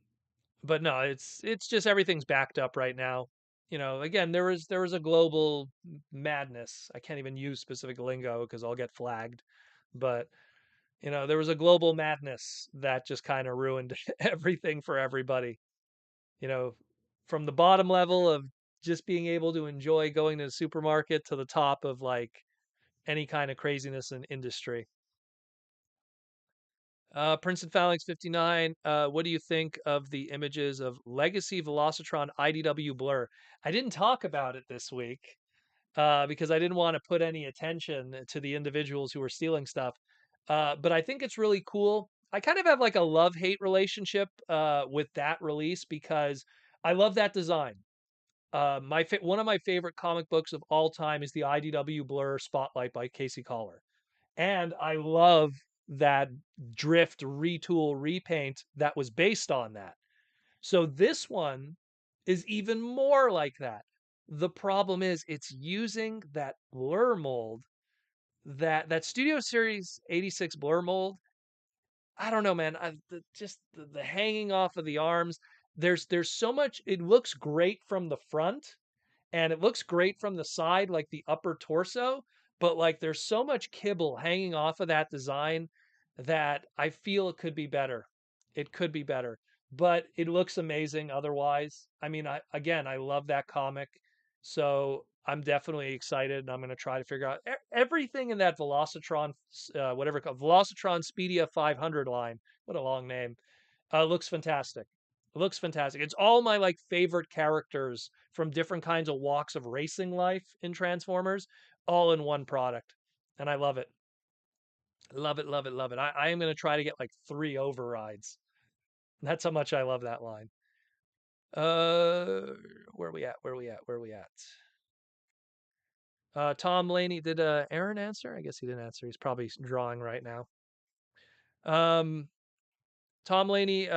but no, it's just everything's backed up right now. You know, again, there was a global madness. I can't even use specific lingo because I'll get flagged. But there was a global madness that just kind of ruined everything for everybody. you know, from the bottom level of just being able to enjoy going to the supermarket to the top of like any kind of craziness in industry. Princeton Phalanx 59, what do you think of the images of Legacy Velocitron IDW Blur? I didn't talk about it this week because I didn't want to put any attention to the individuals who were stealing stuff. But I think it's really cool. I kind of have like a love-hate relationship with that release because I love that design. One of my favorite comic books of all time is the IDW Blur Spotlight by Casey Collar, and I love that drift retool repaint that was based on that. So this one is even more like that. The problem is it's using that blur mold, that Studio Series 86 blur mold. I don't know, man. Just the hanging off of the arms. There's so much. It looks great from the front, and it looks great from the side, like the upper torso, but like there's so much kibble hanging off of that design that I feel it could be better. It could be better, but it looks amazing otherwise. I mean, I love that comic, so I'm definitely excited, and I'm going to try to figure out everything in that Velocitron, whatever Velocitron Speedia 500 line. What a long name. Looks fantastic. Looks fantastic. It's all my like favorite characters from different kinds of walks of racing life in Transformers, all in one product, and I love it. Love it, love it, love it. I am going to try to get like 3 overrides. That's how much I love that line. Uh, where are we at? Where are we at? Where are we at? Tom Laney, did Aaron answer? I guess he didn't answer. He's probably drawing right now. Um, Tom Laney,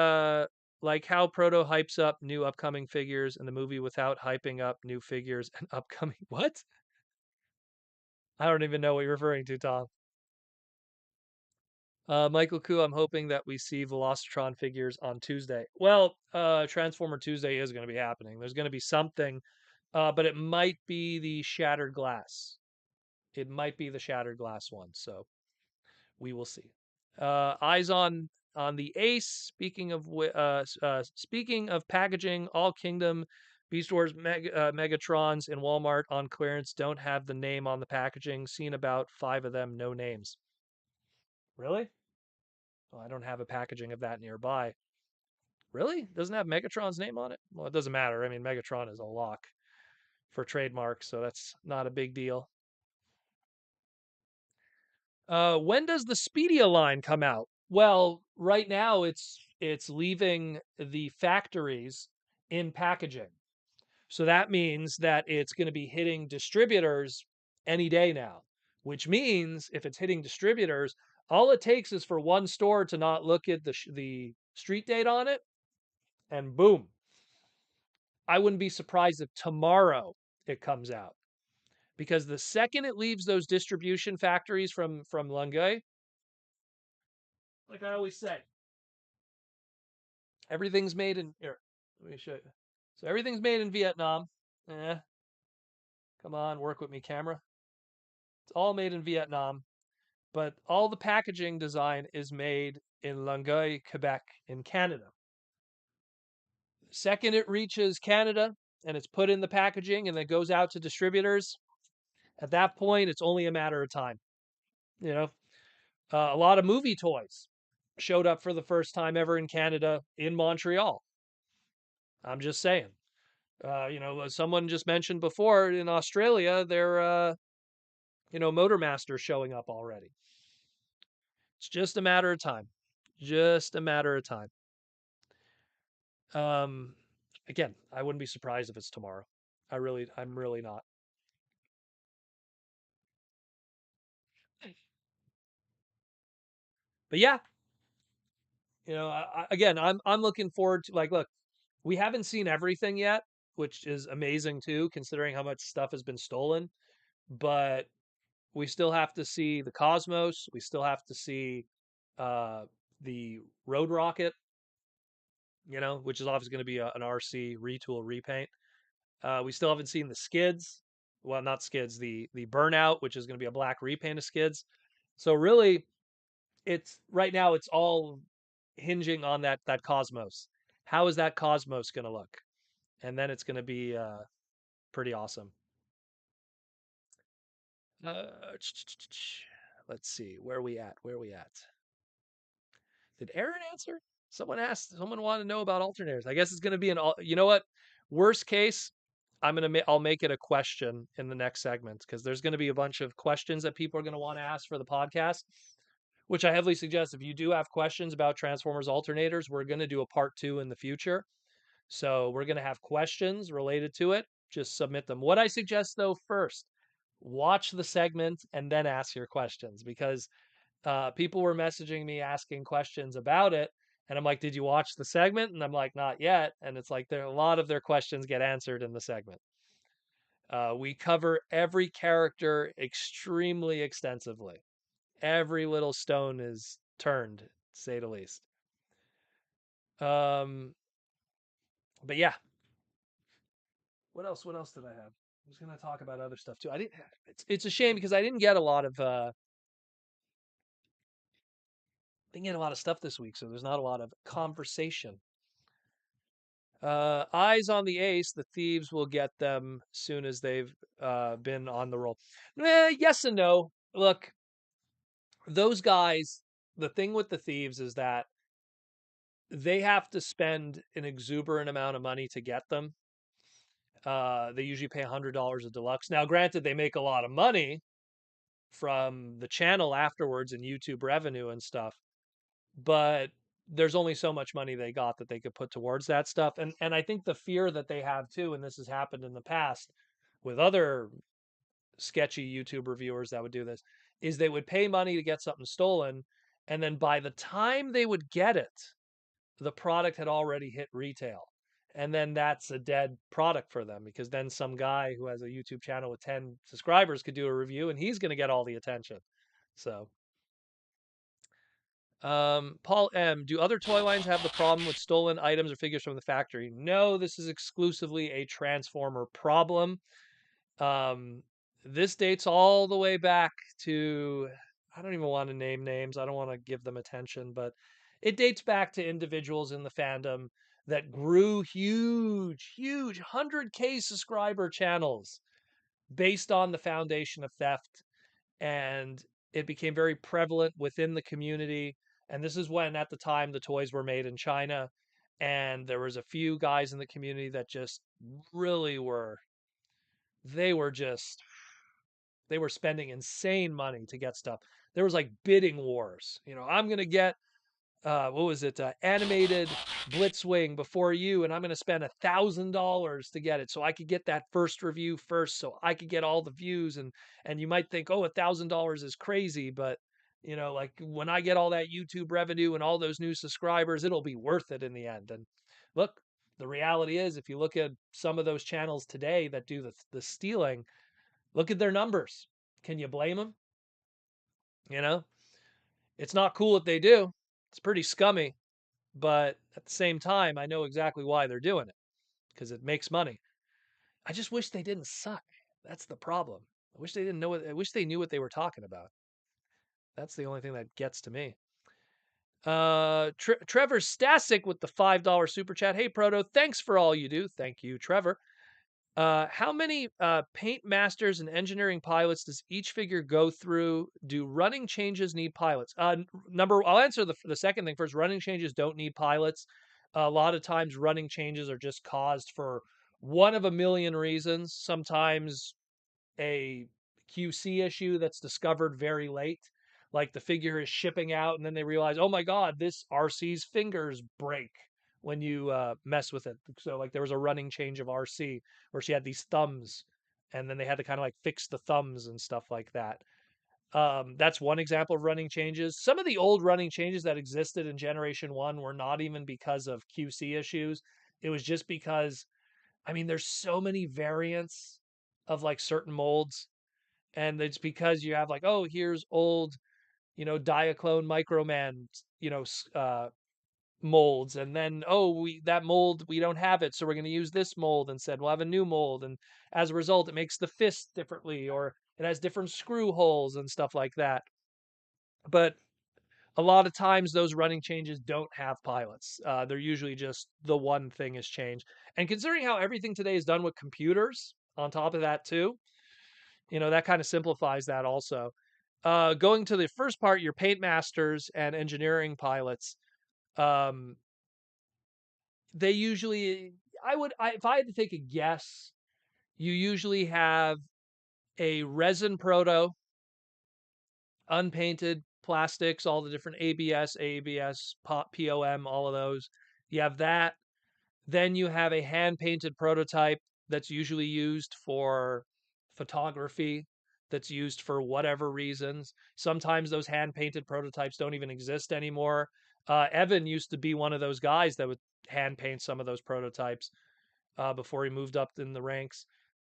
like how Proto hypes up new upcoming figures in the movie without hyping up new figures and upcoming. What? I don't even know what you're referring to, Tom. Michael Koo, I'm hoping that we see Velocitron figures on Tuesday. Well, Transformer Tuesday is going to be happening. There's going to be something, but it might be the Shattered Glass. It might be the Shattered Glass one. So we will see. Eyes on the Ace. Speaking of packaging, All Kingdom, Beast Wars Megatrons in Walmart on clearance don't have the name on the packaging. Seen about 5 of them, no names. Really? Well, I don't have a packaging of that nearby. Really? Doesn't have Megatron's name on it? Well, it doesn't matter. I mean, Megatron is a lock for trademark, so that's not a big deal. When does the Speedia line come out? Well, right now it's leaving the factories in packaging. So that means that it's going to be hitting distributors any day now, which means if it's hitting distributors, all it takes is for one store to not look at the street date on it, and boom. I wouldn't be surprised if tomorrow it comes out because the second it leaves those distribution factories from Longueuil, like I always say, everything's made in here. Let me show you. So everything's made in Vietnam. Eh, come on, work with me, camera. It's all made in Vietnam, but all the packaging design is made in Longueuil, Quebec, in Canada. The second it reaches Canada and it's put in the packaging and then goes out to distributors, at that point, it's only a matter of time. You know, a lot of movie toys showed up for the first time ever in Canada in Montreal. I'm just saying. As someone just mentioned before, in Australia, they're Motormaster showing up already. It's just a matter of time. Just a matter of time. Um, Again, I wouldn't be surprised if it's tomorrow. I'm really not. But yeah, again, I'm looking forward to, like, look, we haven't seen everything yet, which is amazing too, considering how much stuff has been stolen. But we still have to see the Cosmos. We still have to see uh, the Road Rocket, which is obviously going to be an RC retool repaint. We still haven't seen the Skids. Well, not Skids, the Burnout, which is going to be a black repaint of Skids. So really, it's right now it's all hinging on that Cosmos. How is that Cosmos going to look? And then it's going to be pretty awesome. Uh, let's see, where are we at? Where are we at? Did Aaron answer? Someone asked. Someone wanted to know about alternators. I guess it's going to be an. You know what? Worst case, I'll make it a question in the next segment because there's going to be a bunch of questions that people are going to want to ask for the podcast. Which I heavily suggest if you do have questions about Transformers alternators, we're going to do a part 2 in the future. So we're going to have questions related to it. Just submit them. What I suggest though, first, watch the segment and then ask your questions because people were messaging me asking questions about it. And I'm like, did you watch the segment? And I'm like, not yet. And it's like a lot of their questions get answered in the segment. We cover every character extremely extensively. Every little stone is turned, to say the least. Um, but yeah, what else? What else did I have? I was gonna talk about other stuff too. I didn't. It's a shame because I didn't get a lot of didn't get a lot of stuff this week, so there's not a lot of conversation. Eyes on the Ace. The thieves will get them soon as they've been on the roll. Yes and no. Look, those guys. The thing with the thieves is that they have to spend an exuberant amount of money to get them. They usually pay $100 a deluxe. Now, granted, they make a lot of money from the channel afterwards and YouTube revenue and stuff, but there's only so much money they got that they could put towards that stuff. And I think the fear that they have too, and this has happened in the past with other sketchy YouTube reviewers that would do this, is they would pay money to get something stolen, and then by the time they would get it, the product had already hit retail. And then that's a dead product for them because then some guy who has a YouTube channel with 10 subscribers could do a review and he's going to get all the attention. So, Paul M, do other toy lines have the problem with stolen items or figures from the factory? No, this is exclusively a Transformer problem. Um, this dates all the way back to, I don't even want to name names. I don't want to give them attention, but it dates back to individuals in the fandom that grew huge 100K subscriber channels based on the foundation of theft. And it became very prevalent within the community. And this is when, at the time, the toys were made in China. And there was a few guys in the community that just really were, they were just they were spending insane money to get stuff. There was like bidding wars. I'm gonna get what was it? Animated Blitzwing before you, and I'm gonna spend $1,000 to get it, so I could get that first review first, so I could get all the views. And you might think, oh, $1,000 is crazy, but like when I get all that YouTube revenue and all those new subscribers, it'll be worth it in the end. And look, the reality is, if you look at some of those channels today that do the stealing, look at their numbers. Can you blame them? You know, it's not cool what they do. It's pretty scummy, but at the same time, I know exactly why they're doing it because it makes money. I just wish they didn't suck. That's the problem. I wish they didn't know I wish they knew what they were talking about. That's the only thing that gets to me. Trevor Stasic with the $5 super chat. Hey, Proto, thanks for all you do. Thank you, Trevor. How many paint masters and engineering pilots does each figure go through? Do running changes need pilots? I'll answer the second thing first. Running changes don't need pilots. A lot of times, running changes are just caused for one of a million reasons. Sometimes a QC issue that's discovered very late. Like the figure is shipping out, and then they realize, oh my God, this RC's fingers break when you mess with it. So, like, there was a running change of RC where she had these thumbs, and then they had to kind of like fix the thumbs and stuff like that. That's one example of running changes. Some of the old running changes that existed in Generation 1 were not even because of QC issues. It was just because, I mean, there's so many variants of like certain molds, and it's because you have like, oh, here's old, Diaclone Microman, molds, and then, oh, we that mold, we don't have it, so we're going to use this mold instead. We'll have a new mold, and as a result, it makes the fist differently, or it has different screw holes and stuff like that. But a lot of times, those running changes don't have pilots. They're usually just the one thing is changed. And considering how everything today is done with computers, on top of that too, that kind of simplifies that also. Going to the first part, your paint masters and engineering pilots, um, they usually, if I had to take a guess, you usually have a resin proto, unpainted plastics, all the different ABS, ABS, POM, all of those. You have that. Then you have a hand painted prototype that's usually used for photography, that's used for whatever reasons. Sometimes those hand painted prototypes don't even exist anymore. Evan used to be one of those guys that would hand paint some of those prototypes before he moved up in the ranks.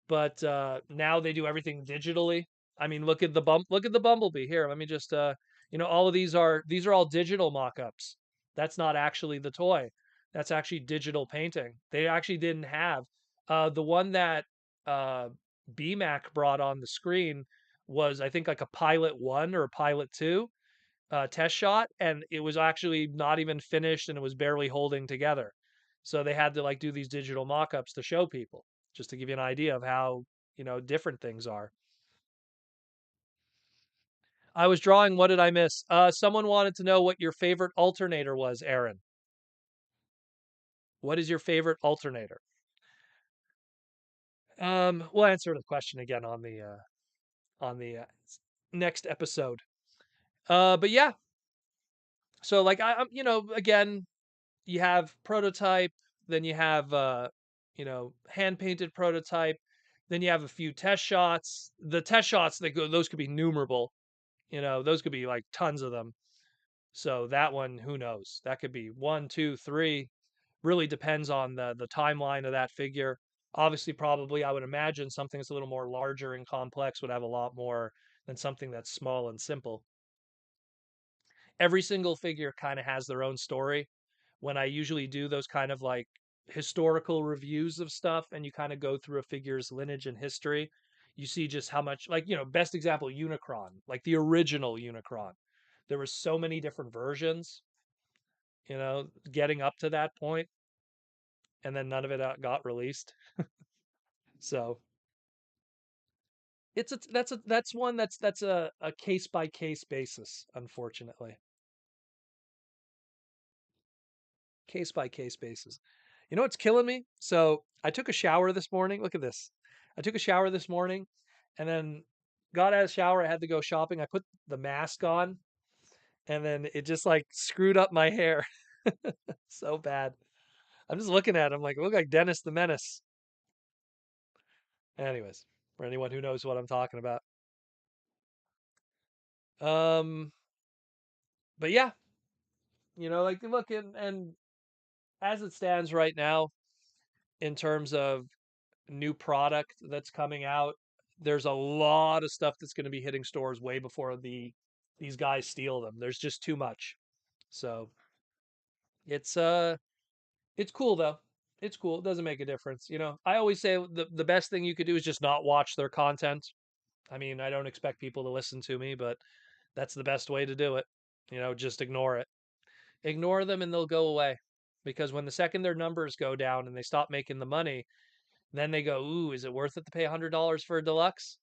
But now they do everything digitally. I mean, look at the Bumblebee here. Let me just all of these are all digital mock-ups. That's not actually the toy. That's actually digital painting. They actually didn't have the one that uh BMAC brought on the screen was, I think, like a Pilot 1 or a Pilot 2 test shot, and it was actually not even finished, and it was barely holding together. So they had to like do these digital mock-ups to show people, just to give you an idea of how, different things are. I was drawing. What did I miss? Someone wanted to know what your favorite alternator was, Aaron. What is your favorite alternator? We'll answer the question again on the next episode. But yeah. So like I'm, again, you have prototype, then you have hand painted prototype, Then you have a few test shots. The test shots that go, those could be numerable. Those could be like tons of them. So that one, who knows? That could be one, two, three. Really depends on the timeline of that figure. Obviously, probably I would imagine something that's a little more larger and complex would have a lot more than something that's small and simple. Every single figure kind of has their own story. When I usually do those kind of like historical reviews of stuff and you kind of go through a figure's lineage and history, you see just how much, like, best example, Unicron, like the original Unicron. There were so many different versions, getting up to that point, and then none of it got released. So that's one that's a case by case basis, unfortunately. Case by case basis. You know what's killing me? So I took a shower this morning. Look at this. I took a shower this morning and then got out of the shower. I had to go shopping. I put the mask on and then it just like screwed up my hair so bad. I'm just looking at it. I'm like, I look like Dennis the Menace. Anyways, for anyone who knows what I'm talking about. Um, but yeah, like look and as it stands right now, in terms of new product that's coming out, there's a lot of stuff that's going to be hitting stores way before these guys steal them. There's just too much. So it's it's cool though. It's cool. It doesn't make a difference. I always say the best thing you could do is just not watch their content. I mean, I don't expect people to listen to me, but that's the best way to do it. Just ignore it. Ignore them and they'll go away. Because when the second their numbers go down and they stop making the money, then they go, ooh, is it worth it to pay $100 for a deluxe?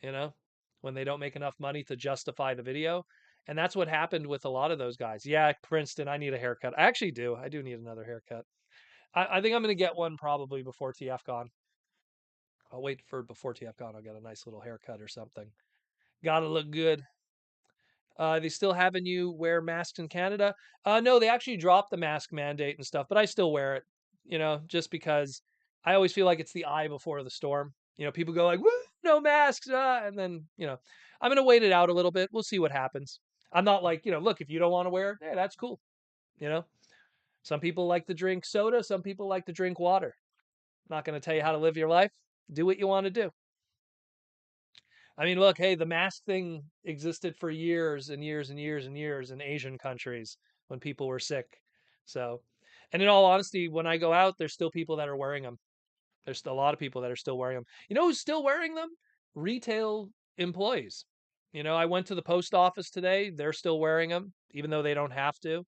You know, when they don't make enough money to justify the video. And that's what happened with a lot of those guys. Yeah, Princeton, I need a haircut. I actually do. I do need another haircut. I think I'm going to get one probably before TFCon. I'll wait for before TFCon. I'll get a nice little haircut or something. Gotta look good. They still having you wear masks in Canada? No, they actually dropped the mask mandate and stuff, but I still wear it. Just because I always feel like it's the eye before the storm. People go like, "Woo, no masks," and then I'm gonna wait it out a little bit. We'll see what happens. I'm not like look, if you don't want to wear it, hey, that's cool. You know, some people like to drink soda, some people like to drink water. Not gonna tell you how to live your life. Do what you want to do. I mean, look, hey, the mask thing existed for years and years and years and years in Asian countries when people were sick. So, and in all honesty, when I go out, there's still people that are wearing them. There's still a lot of people that are still wearing them. You know who's still wearing them? Retail employees. I went to the post office today. They're still wearing them, even though they don't have to.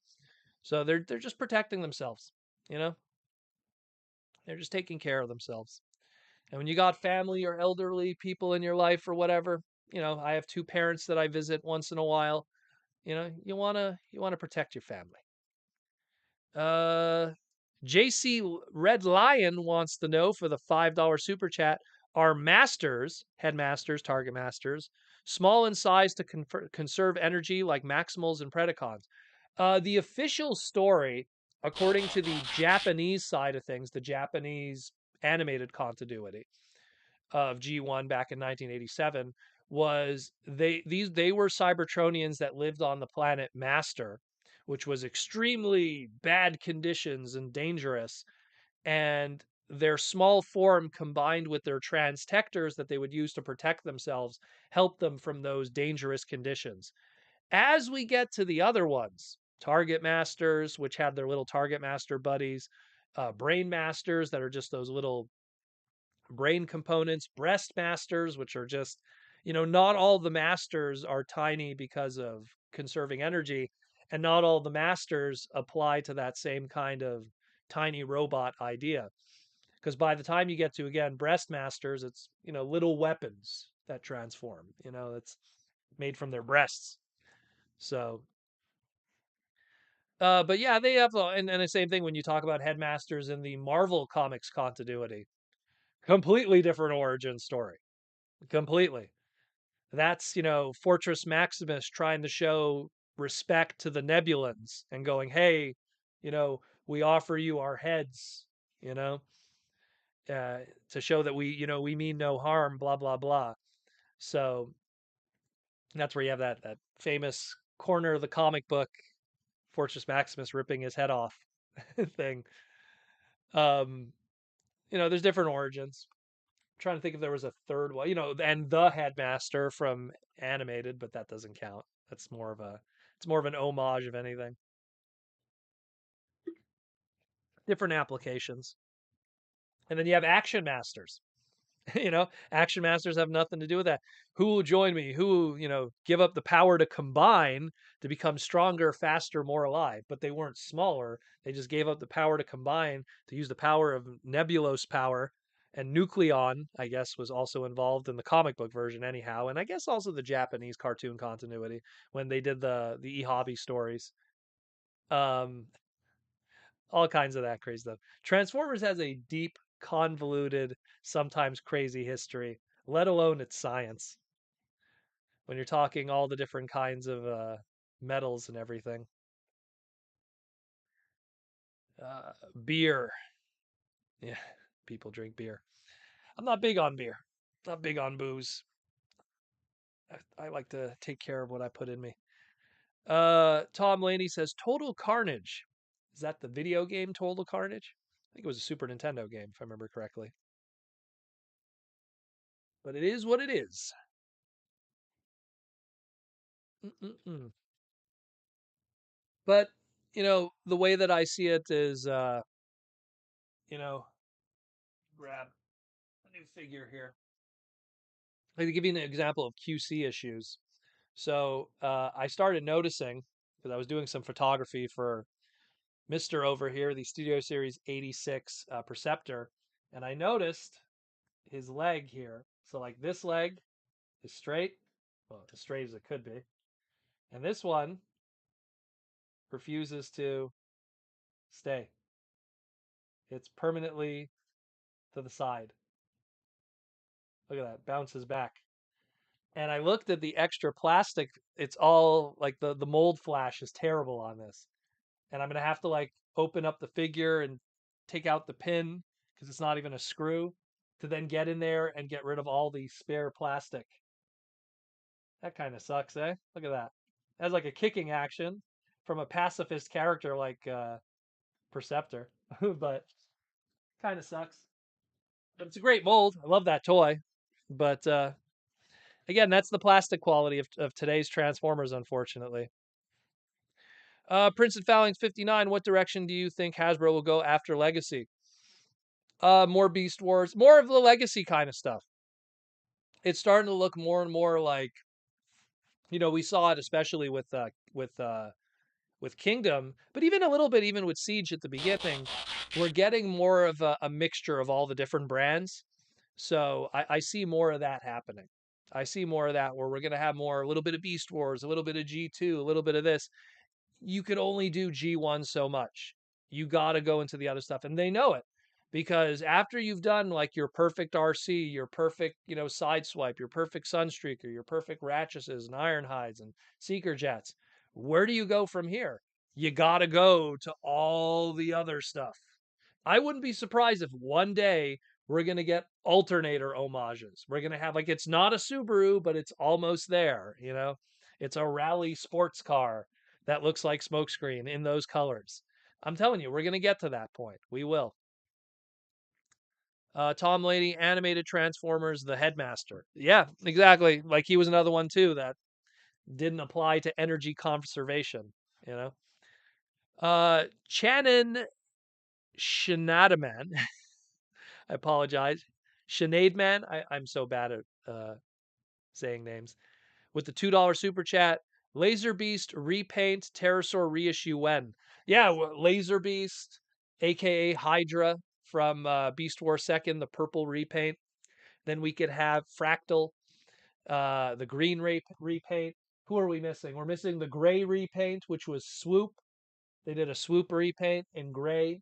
So they're just protecting themselves. You know, they're just taking care of themselves. And when you got family or elderly people in your life or whatever, I have two parents that I visit once in a while. You want to protect your family. Uh JC Red Lion wants to know for the $5 super chat, are masters, headmasters, target masters, small in size to conserve energy like maximals and predacons? The official story, according to the Japanese side of things, the Japanese animated continuity of G1 back in 1987, was they were Cybertronians that lived on the planet Master, which was extremely bad conditions and dangerous, and their small form combined with their transtectors that they would use to protect themselves helped them from those dangerous conditions. As we get to the other ones, Target Masters, which had their little Target Master buddies, Brain Masters that are just those little brain components, breast masters, which are just, not all the masters are tiny because of conserving energy, and not all the masters apply to that same kind of tiny robot idea. Because by the time you get to, again, breast masters, it's, little weapons that transform, that's made from their breasts. So, but yeah, they have, and the same thing when you talk about headmasters in the Marvel Comics continuity, completely different origin story. Completely. That's, Fortress Maximus trying to show respect to the Nebulans and going, hey, you know, we offer you our heads, you know. uh, to show that we mean no harm, blah blah blah. So that's where you have that famous corner of the comic book, Fortress Maximus ripping his head off thing. Um, there's different origins. I'm trying to think if there was a third one, and the Headmaster from animated, but that doesn't count. That's more of a it's more of an homage of anything. Different applications. And then you have Action Masters. Action Masters have nothing to do with that. Who will join me? Who, give up the power to combine to become stronger, faster, more alive? But they weren't smaller. They just gave up the power to combine to use the power of Nebulos power. And Nucleon, I guess, was also involved in the comic book version, anyhow. And I guess also the Japanese cartoon continuity when they did the e-hobby stories. Um, all kinds of that crazy stuff. Transformers has a deep, convoluted, sometimes crazy history, let alone its science. When you're talking all the different kinds of metals and everything. Beer. Yeah, people drink beer. I'm not big on beer. Not big on booze. I like to take care of what I put in me. Tom Laney says Total Carnage. Is that the video game Total Carnage? I think it was a Super Nintendo game, if I remember correctly. But it is what it is. Mm-mm-mm. But, the way that I see it is, you know, grab a new figure here. Like to give you an example of QC issues. So I started noticing because I was doing some photography for Mr. over here, the Studio Series 86 Perceptor, and I noticed his leg here. So like this leg is straight, well, as straight as it could be, and this one refuses to stay. It's permanently to the side. Look at that, bounces back. And I looked at the extra plastic. It's all like the mold flash is terrible on this. And I'm gonna have to like open up the figure and take out the pin because it's not even a screw to then get in there and get rid of all the spare plastic. That kind of sucks, eh? Look at that. That's like a kicking action from a pacifist character like Perceptor, but kind of sucks. But it's a great mold. I love that toy. But again, that's the plastic quality of today's Transformers, unfortunately. Prince and Fowlings 59, what direction do you think Hasbro will go after Legacy? More Beast Wars, more of the Legacy kind of stuff. It's starting to look more and more like, we saw it especially with Kingdom, but even a little bit even with Siege at the beginning. We're getting more of a mixture of all the different brands. So I see more of that happening. I see more of that where we're going to have more, a little bit of Beast Wars, a little bit of G2, a little bit of this. You could only do G1 so much. You got to go into the other stuff. And they know it because after you've done like your perfect RC, your perfect, sideswipe, your perfect Sunstreaker, your perfect Ratcheses and Ironhides and Seeker Jets, where do you go from here? You got to go to all the other stuff. I wouldn't be surprised if one day we're going to get alternator homages. We're going to have like, it's not a Subaru, but it's almost there. It's a rally sports car that looks like Smokescreen in those colors. I'm telling you, we're going to get to that point. We will. Tom Lady, animated Transformers, the Headmaster. Yeah, exactly. Like he was another one too that didn't apply to energy conservation. You know, Channon Shenadaman. I apologize. Sinead Man. I'm so bad at saying names. With the $2 super chat, Laser Beast repaint Pterosaur reissue when? Yeah, Laser Beast, aka Hydra from Beast War Second, the purple repaint. Then we could have Fractal, the green repaint. Who are we missing? We're missing the gray repaint, which was Swoop. They did a Swoop repaint in gray.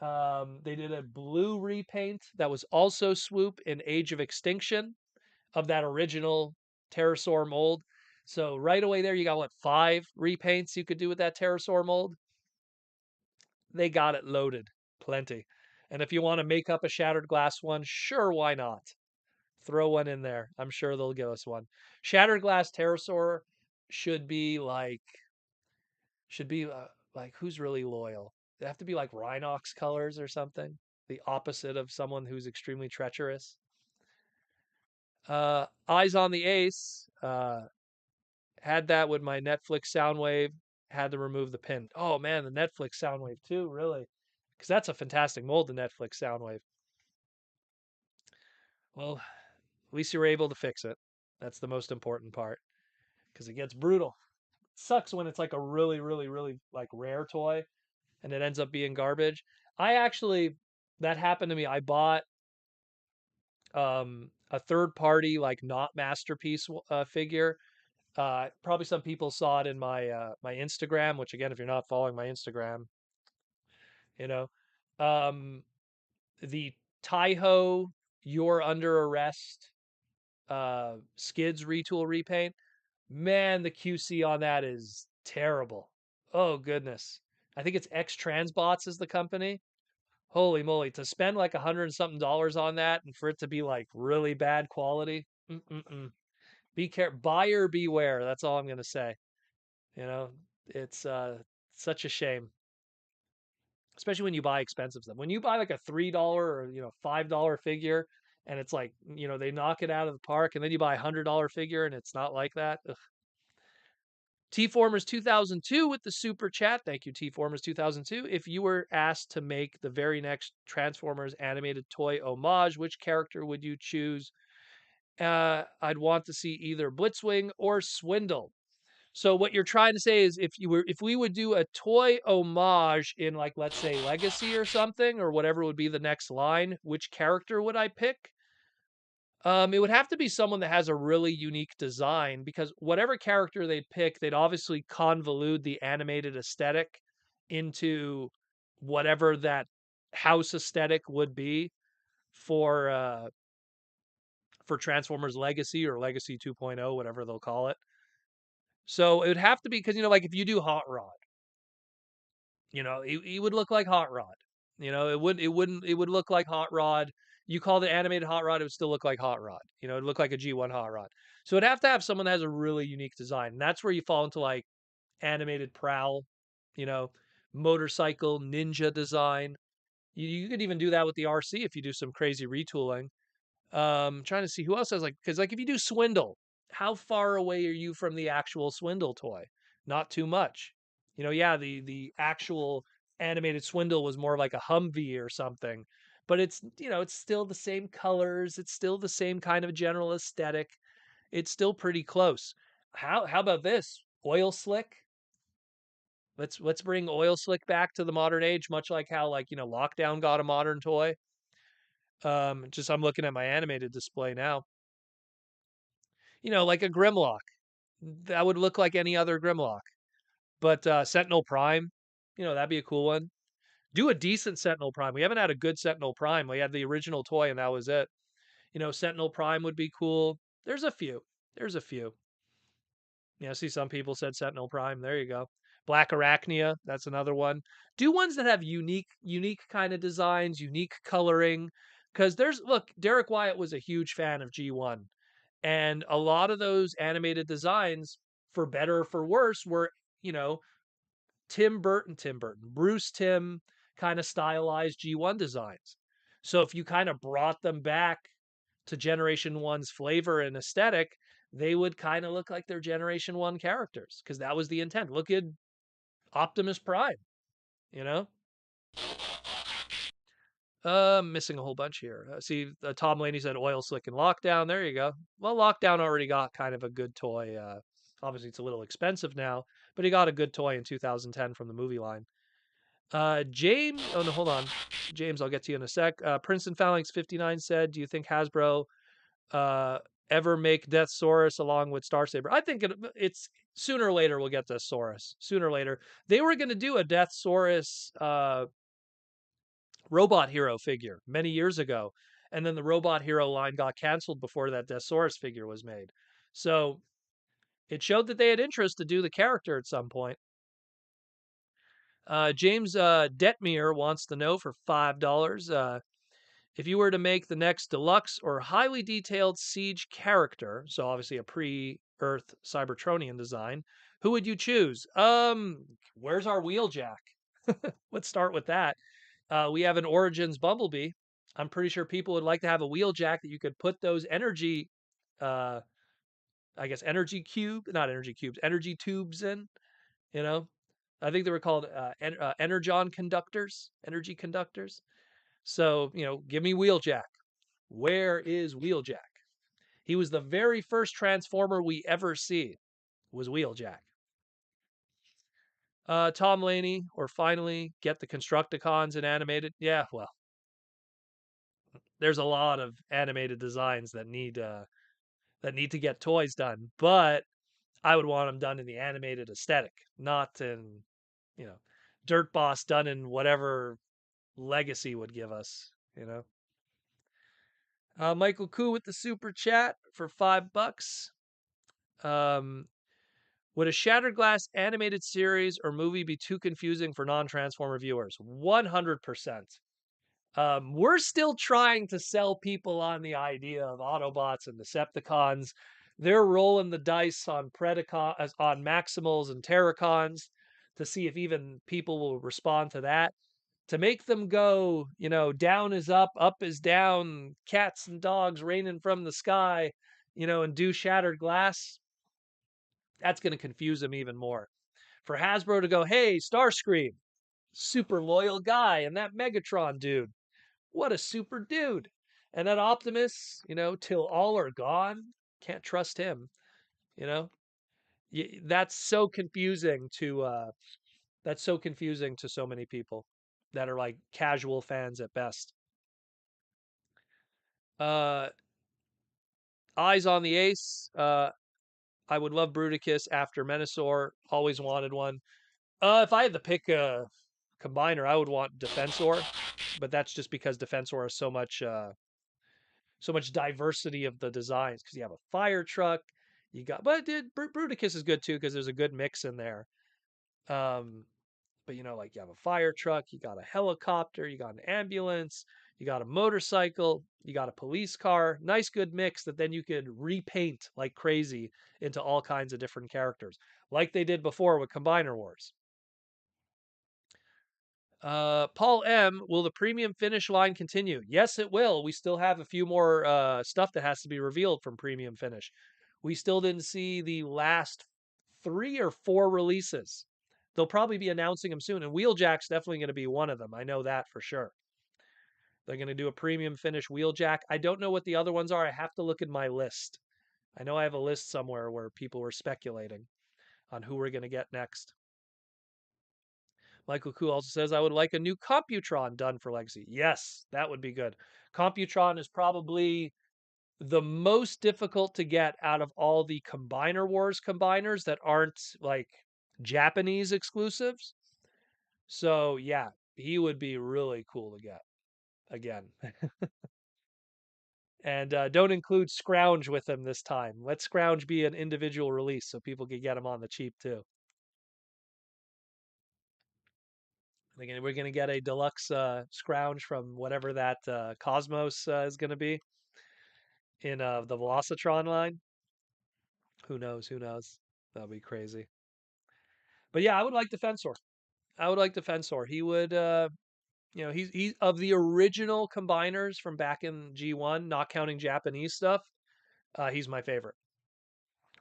They did a blue repaint that was also Swoop in Age of Extinction of that original pterosaur mold. So right away there, you got what, 5 repaints you could do with that pterosaur mold? They got it loaded, plenty. And if you want to make up a Shattered Glass one, sure, why not? Throw one in there. I'm sure they'll give us one. Shattered Glass Pterosaur should be like should be like who's really loyal? They have to be like Rhinox colors or something. The opposite of someone who's extremely treacherous. Eyes on the Ace. Had that with my Netflix Soundwave. Had to remove the pin. Oh man, the Netflix Soundwave too, really, because that's a fantastic mold. The Netflix Soundwave. Well, at least you were able to fix it. That's the most important part, because it gets brutal. It sucks when it's like a really, really, really like rare toy, and it ends up being garbage. I actually that happened to me. I bought a third party like not masterpiece figure. Probably some people saw it in my Instagram, which again, if you're not following my Instagram, you know, um, the Taiho You're Under Arrest Skids retool repaint. Man, the QC on that is terrible. Oh goodness. I think it's X Transbots is the company. Holy moly, to spend like 100 and something dollars on that and for it to be like really bad quality. Mm-mm-mm. Be careful, buyer beware. That's all I'm gonna say. You know, it's such a shame, especially when you buy expensive stuff. When you buy like a $3 or $5 figure, and it's like they knock it out of the park, and then you buy $100 figure and it's not like that. Ugh. T Formers 2002 with the super chat. Thank you, T Formers 2002. If you were asked to make the very next Transformers animated toy homage, which character would you choose? I'd want to see either Blitzwing or Swindle. So what you're trying to say is if we would do a toy homage in like let's say Legacy or something or whatever would be the next line, which character would I pick? It would have to be someone that has a really unique design because whatever character they'd pick, they'd obviously convolute the animated aesthetic into whatever that house aesthetic would be for for Transformers Legacy or Legacy 2.0, whatever they'll call it. So it would have to be because like if you do Hot Rod, he would look like Hot Rod. It would look like Hot Rod. You called it animated Hot Rod, it would still look like Hot Rod. It'd look like a G1 Hot Rod. So it'd have to have someone that has a really unique design. And that's where you fall into like animated Prowl, you know, motorcycle ninja design. You could even do that with the RC if you do some crazy retooling. Trying to see who else has like because like if you do Swindle, how far away are you from the actual Swindle toy? Not too much. Yeah, the actual animated Swindle was more like a Humvee or something, but it's still the same colors, it's still the same kind of general aesthetic. It's still pretty close. How about this? Oil Slick? Let's bring Oil Slick back to the modern age, much like how like, Lockdown got a modern toy. Just I'm looking at my animated display now. Like a Grimlock. That would look like any other Grimlock. But Sentinel Prime, that'd be a cool one. Do a decent Sentinel Prime. We haven't had a good Sentinel Prime. We had the original toy and that was it. Sentinel Prime would be cool. There's a few. There's a few. See, some people said Sentinel Prime. There you go. Black Arachnia, that's another one. Do ones that have unique kind of designs, unique coloring. Because look, Derek Wyatt was a huge fan of G1. And a lot of those animated designs, for better or for worse, were, you know, Bruce Timm kind of stylized G1 designs. So if you kind of brought them back to Generation 1's flavor and aesthetic, they would kind of look like their Generation 1 characters because that was the intent. Look at Optimus Prime, you know? Missing a whole bunch here. See, Tom Laney said Oil Slick and Lockdown. There you go. Well, Lockdown already got kind of a good toy. Obviously, it's a little expensive now, but he got a good toy in 2010 from the movie line. James, oh no, hold on. James, I'll get to you in a sec. Princeton Phalanx 59 said, do you think Hasbro uh, ever make Death Saurus along with Star Saber? I think it's sooner or later we'll get Death Saurus. Sooner or later. They were going to do a Death Saurus Robot Hero figure many years ago. And then the Robot Hero line got canceled before that Death Saurus figure was made. So it showed that they had interest to do the character at some point. James Detmere wants to know for $5. If you were to make the next deluxe or highly detailed siege character, so obviously a pre-Earth Cybertronian design, who would you choose? Where's our Wheeljack? Let's start with that. We have an Origins Bumblebee. I'm pretty sure people would like to have a Wheeljack that you could put those energy, uh, I guess energy cube, not energy cubes, energy tubes in. You know, I think they were called energon conductors, energy conductors. So give me Wheeljack. Where is Wheeljack? He was the very first Transformer we ever see. Was Wheeljack. Tom Laney, or finally get the Constructicons in animated. Yeah, well, there's a lot of animated designs that need to get toys done, but I would want them done in the animated aesthetic, not in you know Dirt Boss done in whatever Legacy would give us. Michael Koo with the super chat for $5. Um, would a Shattered Glass animated series or movie be too confusing for non-Transformer viewers? 100%. We're still trying to sell people on the idea of Autobots and Decepticons. They're rolling the dice on on Maximals and Terracons to see if even people will respond to that. To make them go, down is up is down, cats and dogs raining from the sky, and do Shattered Glass, that's going to confuse them even more. For Hasbro to go, hey, Starscream, super loyal guy, and that Megatron dude, what a super dude. And that Optimus, till all are gone, can't trust him, you know? That's so confusing to so many people that are like casual fans at best. Uh Eyes on the Ace. I would love Bruticus after Menasor. Always wanted one. If I had to pick a combiner, I would want Defensor, but that's just because Defensor has so much diversity of the designs. Because you have a fire truck, but Bruticus is good too because there's a good mix in there. Um, but like you have a fire truck, you got a helicopter, you got an ambulance, you got a motorcycle, you got a police car. Nice, good mix that then you could repaint like crazy into all kinds of different characters, like they did before with Combiner Wars. Paul M, will the premium finish line continue? Yes, it will. We still have a few more stuff that has to be revealed from premium finish. We still didn't see the last 3 or 4 releases. They'll probably be announcing them soon, and Wheeljack's definitely going to be one of them. I know that for sure. They're going to do a premium finish Wheeljack. I don't know what the other ones are. I have to look at my list. I know I have a list somewhere where people were speculating on who we're going to get next. Michael Koo also says, I would like a new Computron done for Legacy. Yes, that would be good. Computron is probably the most difficult to get out of all the Combiner Wars combiners that aren't like Japanese exclusives. So, yeah, he would be really cool to get again. And don't include Scrounge with him this time. Let Scrounge be an individual release so people can get him on the cheap too. Again, we're going to get a deluxe Scrounge from whatever that Cosmos is going to be in the Velocitron line. Who knows? Who knows? That'll be crazy. But yeah, I would like Defensor. I would like Defensor. He would, he's of the original combiners from back in G1, not counting Japanese stuff. He's my favorite.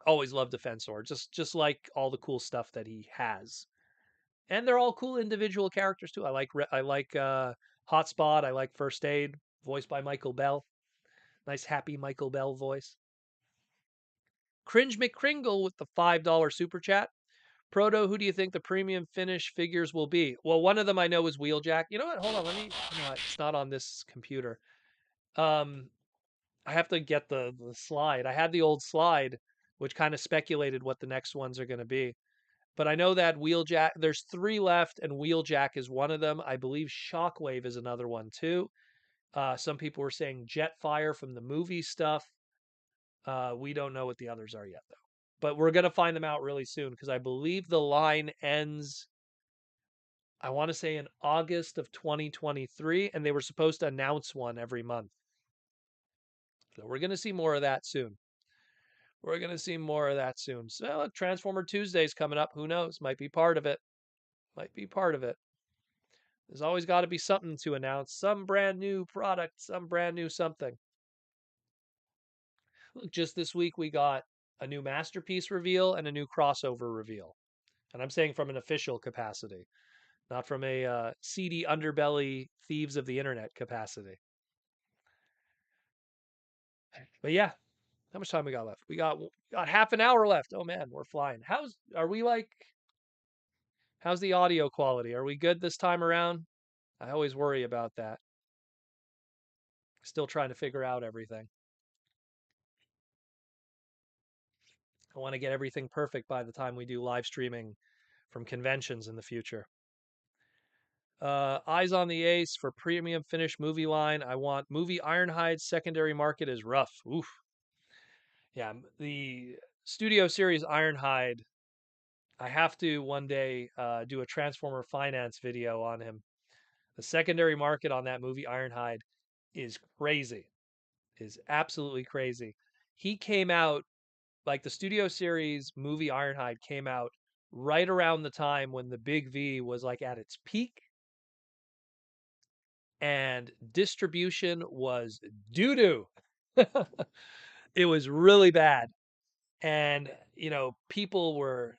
Always loved Defensor, just like all the cool stuff that he has, and they're all cool individual characters too. I like Hotspot. I like First Aid, voiced by Michael Bell. Nice happy Michael Bell voice. Cringe McCringle with the $5 super chat. Proto, who do you think the premium finish figures will be? Well, one of them I know is Wheeljack. You know what? Hold on, let me. No, it's not on this computer. Um, I have to get the slide. I had the old slide, which kind of speculated what the next ones are going to be. But I know that Wheeljack. There's 3 left, and Wheeljack is one of them. I believe Shockwave is another one too. Some people were saying Jetfire from the movie stuff. We don't know what the others are yet, though. But we're going to find them out really soon because I believe the line ends. I want to say in August of 2023, and they were supposed to announce one every month. So we're going to see more of that soon. We're going to see more of that soon. So look, Transformer Tuesday's coming up. Who knows? Might be part of it. Might be part of it. There's always got to be something to announce. Some brand new product, some brand new something. Look, just this week we got a new masterpiece reveal and a new crossover reveal. And I'm saying from an official capacity, not from a seedy underbelly thieves of the internet capacity. But yeah, how much time we got left? We got half an hour left. Oh man, we're flying. How's the audio quality? Are we good this time around? I always worry about that. Still trying to figure out everything. I want to get everything perfect by the time we do live streaming from conventions in the future. Eyes on the Ace for premium finished movie line. I want movie Ironhide secondary market is rough. Oof. Yeah, the studio series Ironhide. I have to one day do a Transformer finance video on him. The secondary market on that movie Ironhide is crazy. Is absolutely crazy. He came out like the studio series movie Ironhide came out right around the time when the Big V was like at its peak and distribution was doo doo. It was really bad. And, people were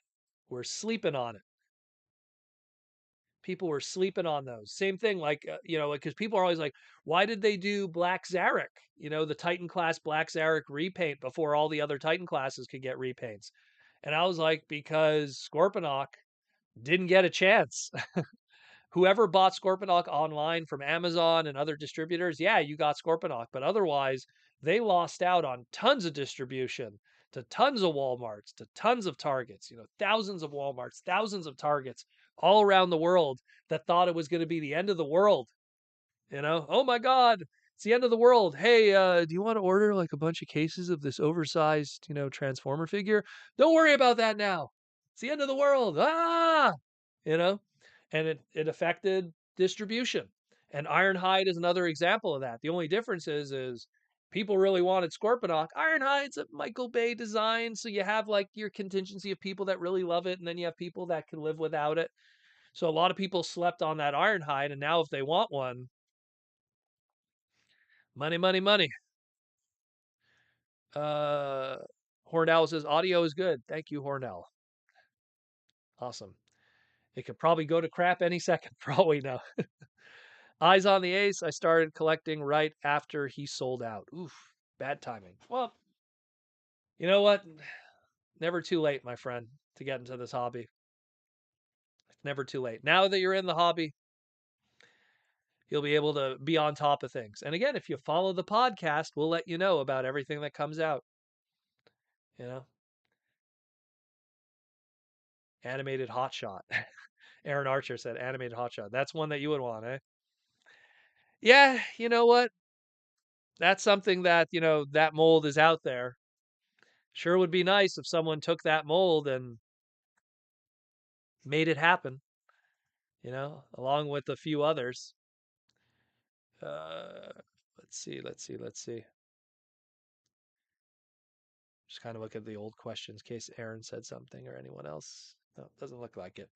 sleeping on it. People were sleeping on those. Same thing, like, because people are always like, why did they do Black Zarek? The Titan class Black Zarek repaint before all the other Titan classes could get repaints. And I was like, because Scorponok didn't get a chance. Whoever bought Scorponok online from Amazon and other distributors, yeah, you got Scorponok, but otherwise they lost out on tons of distribution to tons of Walmarts, to tons of Targets, thousands of Walmarts, thousands of Targets all around the world that thought it was going to be the end of the world. Oh my God, it's the end of the world. Hey, do you want to order like a bunch of cases of this oversized, Transformer figure? Don't worry about that now. It's the end of the world. Ah, you know, and it affected distribution. And Ironhide is another example of that. The only difference is people really wanted Scorponok. Ironhide's a Michael Bay design, so you have like your contingency of people that really love it, and then you have people that can live without it. So a lot of people slept on that Ironhide, and now if they want one, money, money, money. Uh, Hornell says audio is good. Thank you, Hornell. Awesome. It could probably go to crap any second for all we know. Eyes on the Ace. I started collecting right after he sold out. Oof, bad timing. Well, you know what? Never too late, my friend, to get into this hobby. It's never too late. Now that you're in the hobby, you'll be able to be on top of things. And again, if you follow the podcast, we'll let you know about everything that comes out. You know, animated hotshot. Aaron Archer said animated hotshot. That's one that you would want, eh? Yeah, you know what? That's something that, that mold is out there. Sure would be nice if someone took that mold and made it happen, along with a few others. Uh, let's see. Just kind of look at the old questions in case Aaron said something or anyone else. No, doesn't look like it.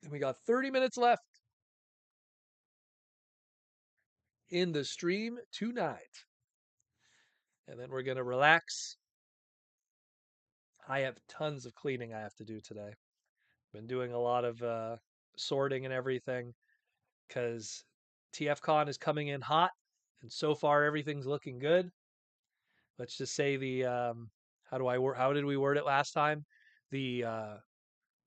And we got 30 minutes left in the stream tonight. And then we're going to relax. I have tons of cleaning I have to do today. Been doing a lot of sorting and everything because TFCon is coming in hot, and so far everything's looking good. Let's just say how did we word it last time? The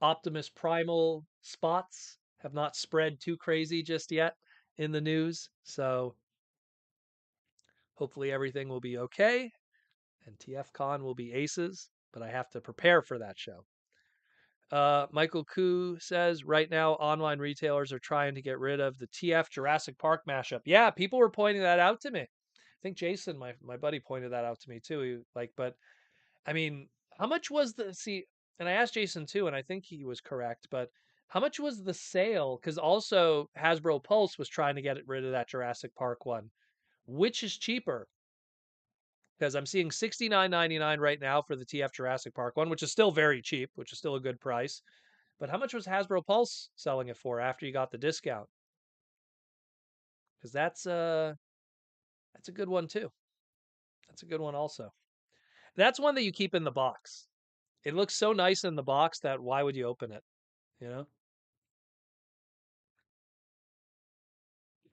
Optimus Primal spots have not spread too crazy just yet in the news, so hopefully everything will be okay, and TFCon will be aces. But I have to prepare for that show. Michael Koo says right now online retailers are trying to get rid of the TF Jurassic Park mashup. Yeah, people were pointing that out to me. I think Jason, my buddy, pointed that out to me too. But I mean, how much was the see? And I asked Jason too, and I think he was correct. But How much was the sale? Because also Hasbro Pulse was trying to get rid of that Jurassic Park one. Which is cheaper? Because I'm seeing $69.99 right now for the TF Jurassic Park one, which is still very cheap, which is still a good price. But how much was Hasbro Pulse selling it for after you got the discount? Because that's a good one too. That's a good one also. That's one that you keep in the box. It looks so nice in the box that why would you open it? You know?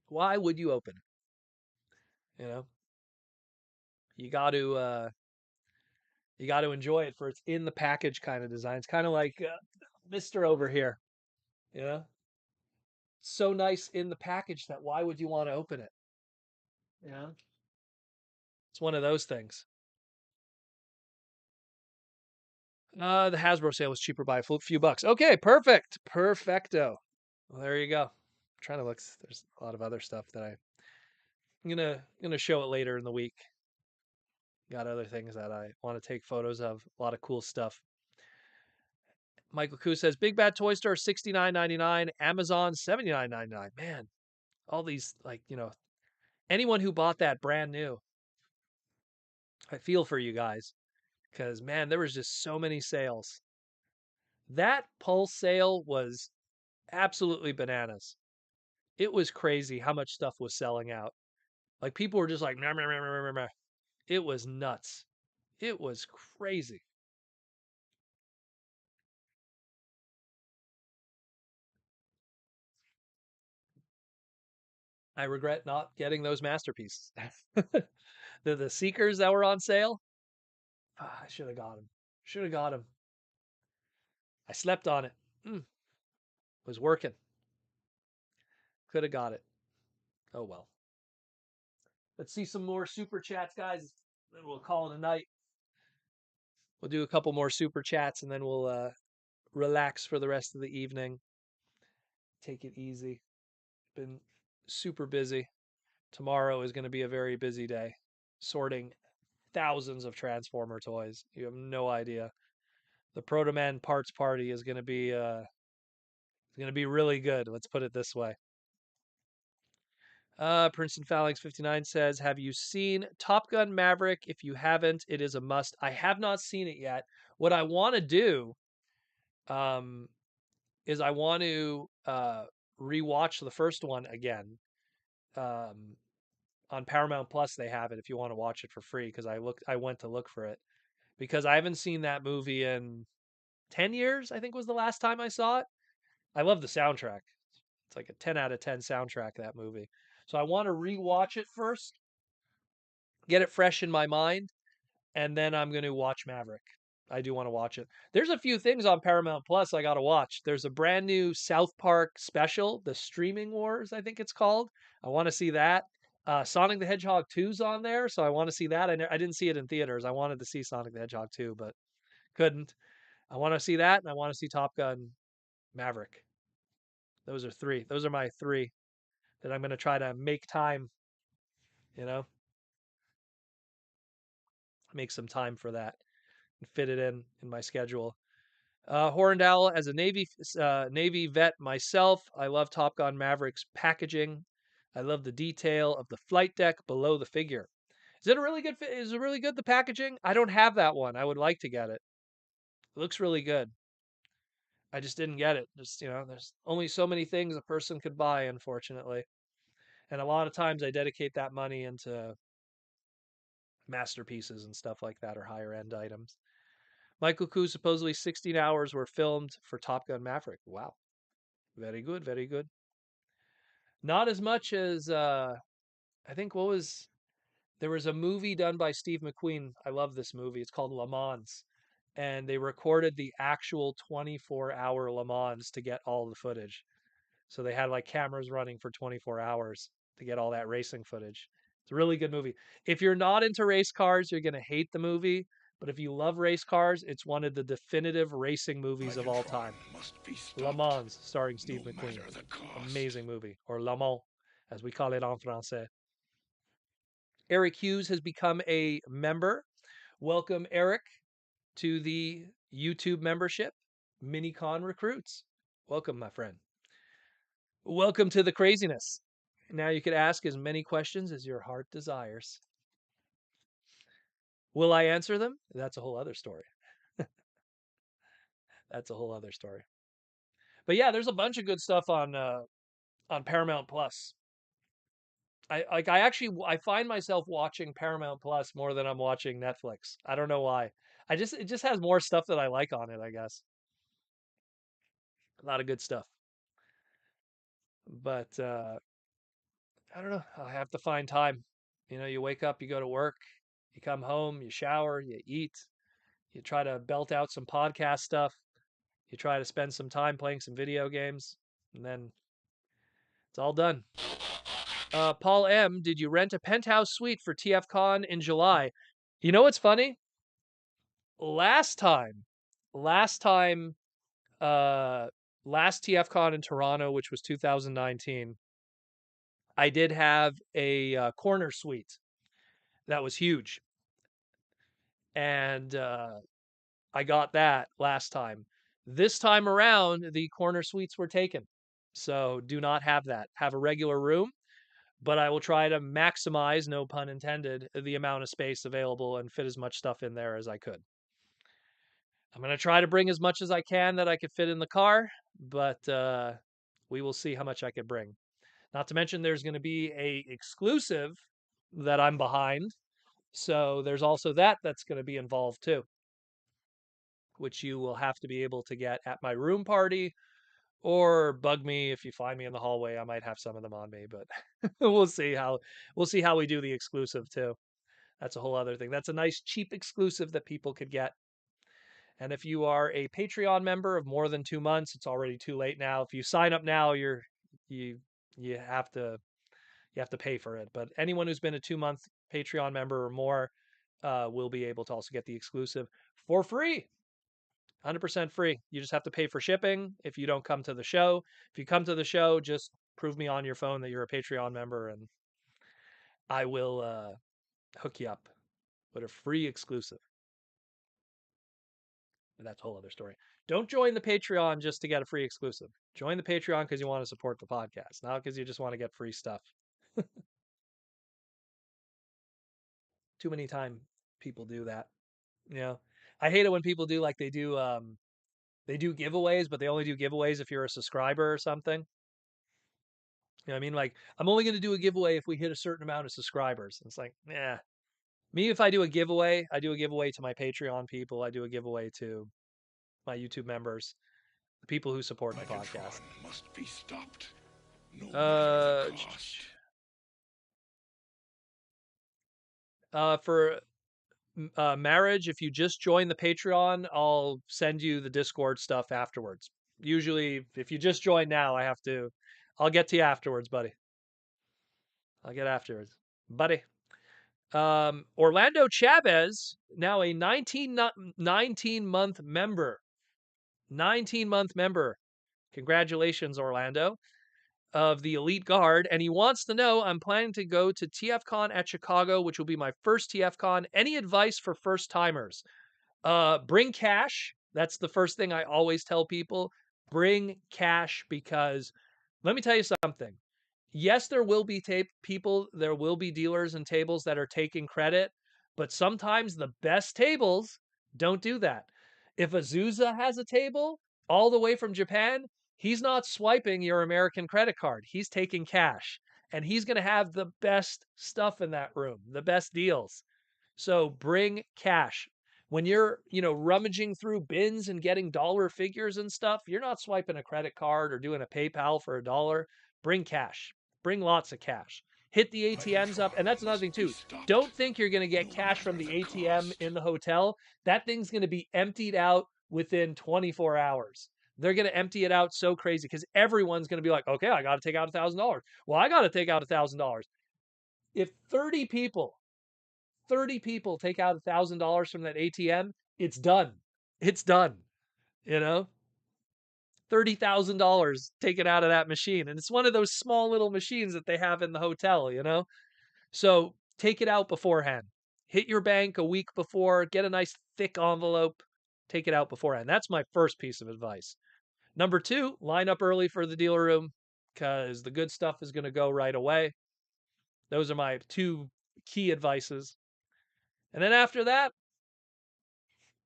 Why would you open it? You know? You got to you got to enjoy it for its in the package kind of design. It's kind of like Mister over here, you know? So nice in the package that why would you want to open it? You know? It's one of those things. The Hasbro sale was cheaper by a few bucks. Okay, perfect. Perfecto. Well, there you go. I'm trying to look. There's a lot of other stuff that I'm gonna show it later in the week. Got other things that I want to take photos of. A lot of cool stuff. Michael Koo says Big Bad Toy Store $69.99, Amazon $79.99. Man, all these anyone who bought that brand new, I feel for you guys because man, there was just so many sales. That Pulse sale was absolutely bananas. It was crazy how much stuff was selling out. Like people were just like, meh, meh, meh, meh, meh, meh. It was nuts. It was crazy. I regret not getting those masterpieces. The Seekers that were on sale. I should have got them. Should have got them. I slept on it. Was working. Could have got it. Oh well. Let's see some more super chats, guys. Then we'll call it a night. We'll do a couple more super chats and then we'll relax for the rest of the evening. Take it easy. Been super busy. Tomorrow is going to be a very busy day. Sorting thousands of Transformer toys. You have no idea. The Protoman parts party is going to be really good. Let's put it this way. Princeton Phalanx 59 says, "Have you seen Top Gun Maverick? If you haven't, it is a must." I have not seen it yet. What I want to do um, is I want to rewatch the first one again. Um, on Paramount Plus, they have it if you want to watch it for free. Because I went to look for it because I haven't seen that movie in 10 years. I think was the last time I saw it. I love the soundtrack. It's like a 10 out of 10 soundtrack, that movie. So I want to rewatch it first, get it fresh in my mind, and then I'm going to watch Maverick. I do want to watch it. There's a few things on Paramount Plus I got to watch. There's a brand new South Park special, The Streaming Wars, I think it's called. I want to see that. Sonic the Hedgehog 2's on there, so I want to see that. I didn't see it in theaters. I wanted to see Sonic the Hedgehog 2, but couldn't. I want to see that, and I want to see Top Gun Maverick. Those are three. Those are my three that I'm going to try to make time, you know, make some time for that and fit it in my schedule. Horndal, as a Navy vet myself, I love Top Gun Maverick's packaging. I love the detail of the flight deck below the figure. Is it a really good? Is it really good? The packaging? I don't have that one. I would like to get it. It looks really good. I just didn't get it. Just there's only so many things a person could buy, unfortunately. And a lot of times I dedicate that money into masterpieces and stuff like that or higher end items. Michael Koo, supposedly 16 hours were filmed for Top Gun Maverick. Wow. Very good, very good. Not as much as I think there was a movie done by Steve McQueen. I love this movie. It's called Le Mans. And they recorded the actual 24-hour Le Mans to get all the footage. So they had like cameras running for 24 hours to get all that racing footage. It's a really good movie. If you're not into race cars, you're going to hate the movie. But if you love race cars, it's one of the definitive racing movies of all time. Le Mans, starring Steve McQueen. Amazing movie. Or Le Mans, as we call it en français. Eric Hughes has become a member. Welcome, Eric, to the YouTube membership. Minicon Recruits. Welcome, my friend. Welcome to the craziness. Now you could ask as many questions as your heart desires. Will I answer them? That's a whole other story. That's a whole other story. But yeah, there's a bunch of good stuff on Paramount Plus. I find myself watching Paramount Plus more than I'm watching Netflix. I don't know why. It just has more stuff that I like on it, I guess. A lot of good stuff. But I don't know. I have to find time. You know, you wake up, you go to work, you come home, you shower, you eat, you try to belt out some podcast stuff, you try to spend some time playing some video games, and then it's all done. Paul M, did you rent a penthouse suite for TFCon in July? You know what's funny? Last time, last time, uh, last TFCon in Toronto, which was 2019, I did have a corner suite that was huge, and I got that last time. This time around, the corner suites were taken, so do not have that. Have a regular room, but I will try to maximize, no pun intended, the amount of space available and fit as much stuff in there as I could. I'm going to try to bring as much as I can that I could fit in the car, but we will see how much I could bring. Not to mention there's going to be a exclusive that I'm behind. So there's also that's going to be involved too, which you will have to be able to get at my room party or bug me if you find me in the hallway. I might have some of them on me, but we'll see how we do the exclusive too. That's a whole other thing. That's a nice cheap exclusive that people could get. And if you are a Patreon member of more than 2 months, it's already too late now. If you sign up now, you you have to pay for it. But anyone who's been a 2 month Patreon member or more will be able to also get the exclusive for free. 100% free. You just have to pay for shipping if you don't come to the show. If you come to the show, just prove me on your phone that you're a Patreon member and I will hook you up with a free exclusive. That's a whole other story. Don't join the Patreon just to get a free exclusive. Join the Patreon because you want to support the podcast, not because you just want to get free stuff. Too many time people do that. You know, I hate it when people do like they do giveaways, but they only do giveaways if you're a subscriber or something. You know what I mean? Like, I'm only going to do a giveaway if we hit a certain amount of subscribers. It's like, yeah. Me, if I do a giveaway, I do a giveaway to my Patreon people. I do a giveaway to my YouTube members, the people who support the podcast. Must be stopped, no Uh, matter the cost. for marriage, if you just join the Patreon, I'll send you the Discord stuff afterwards. Usually, if you just join now, I'll get to you afterwards, buddy. I'll get afterwards, buddy. Orlando Chavez, now a 19-month member. 19-month member. Congratulations, Orlando, of the Elite Guard. And he wants to know, I'm planning to go to TFCon at Chicago, which will be my first TFCon. Any advice for first timers? Bring cash. That's the first thing I always tell people. Bring cash because let me tell you something. Yes, there will be there will be dealers and tables that are taking credit, but sometimes the best tables don't do that. If Azusa has a table all the way from Japan, he's not swiping your American credit card. He's taking cash and he's going to have the best stuff in that room, the best deals. So bring cash. When you're, rummaging through bins and getting dollar figures and stuff, you're not swiping a credit card or doing a PayPal for $1. Bring cash. Bring lots of cash. Hit the ATMs up. And that's another thing, too. Don't think you're going to get cash from the ATM in the hotel. That thing's going to be emptied out within 24 hours. They're going to empty it out so crazy because everyone's going to be like, okay, I got to take out $1,000. Well, I got to take out $1,000. If 30 people take out $1,000 from that ATM, it's done. It's done. You know, $30,000 taken out of that machine. And it's one of those small little machines that they have in the hotel, So take it out beforehand. Hit your bank a week before, get a nice thick envelope, take it out beforehand. That's my first piece of advice. Number 2, line up early for the dealer room because the good stuff is going to go right away. Those are my 2 key advices. And then after that,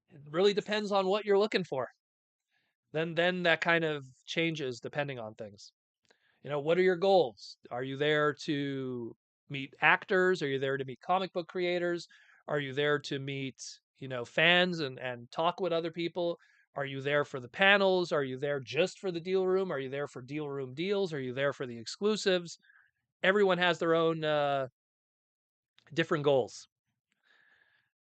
it really depends on what you're looking for. Then that kind of changes depending on things. What are your goals? Are you there to meet actors? Are you there to meet comic book creators? Are you there to meet, fans and talk with other people? Are you there for the panels? Are you there just for the deal room? Are you there for deal room deals? Are you there for the exclusives? Everyone has their own different goals.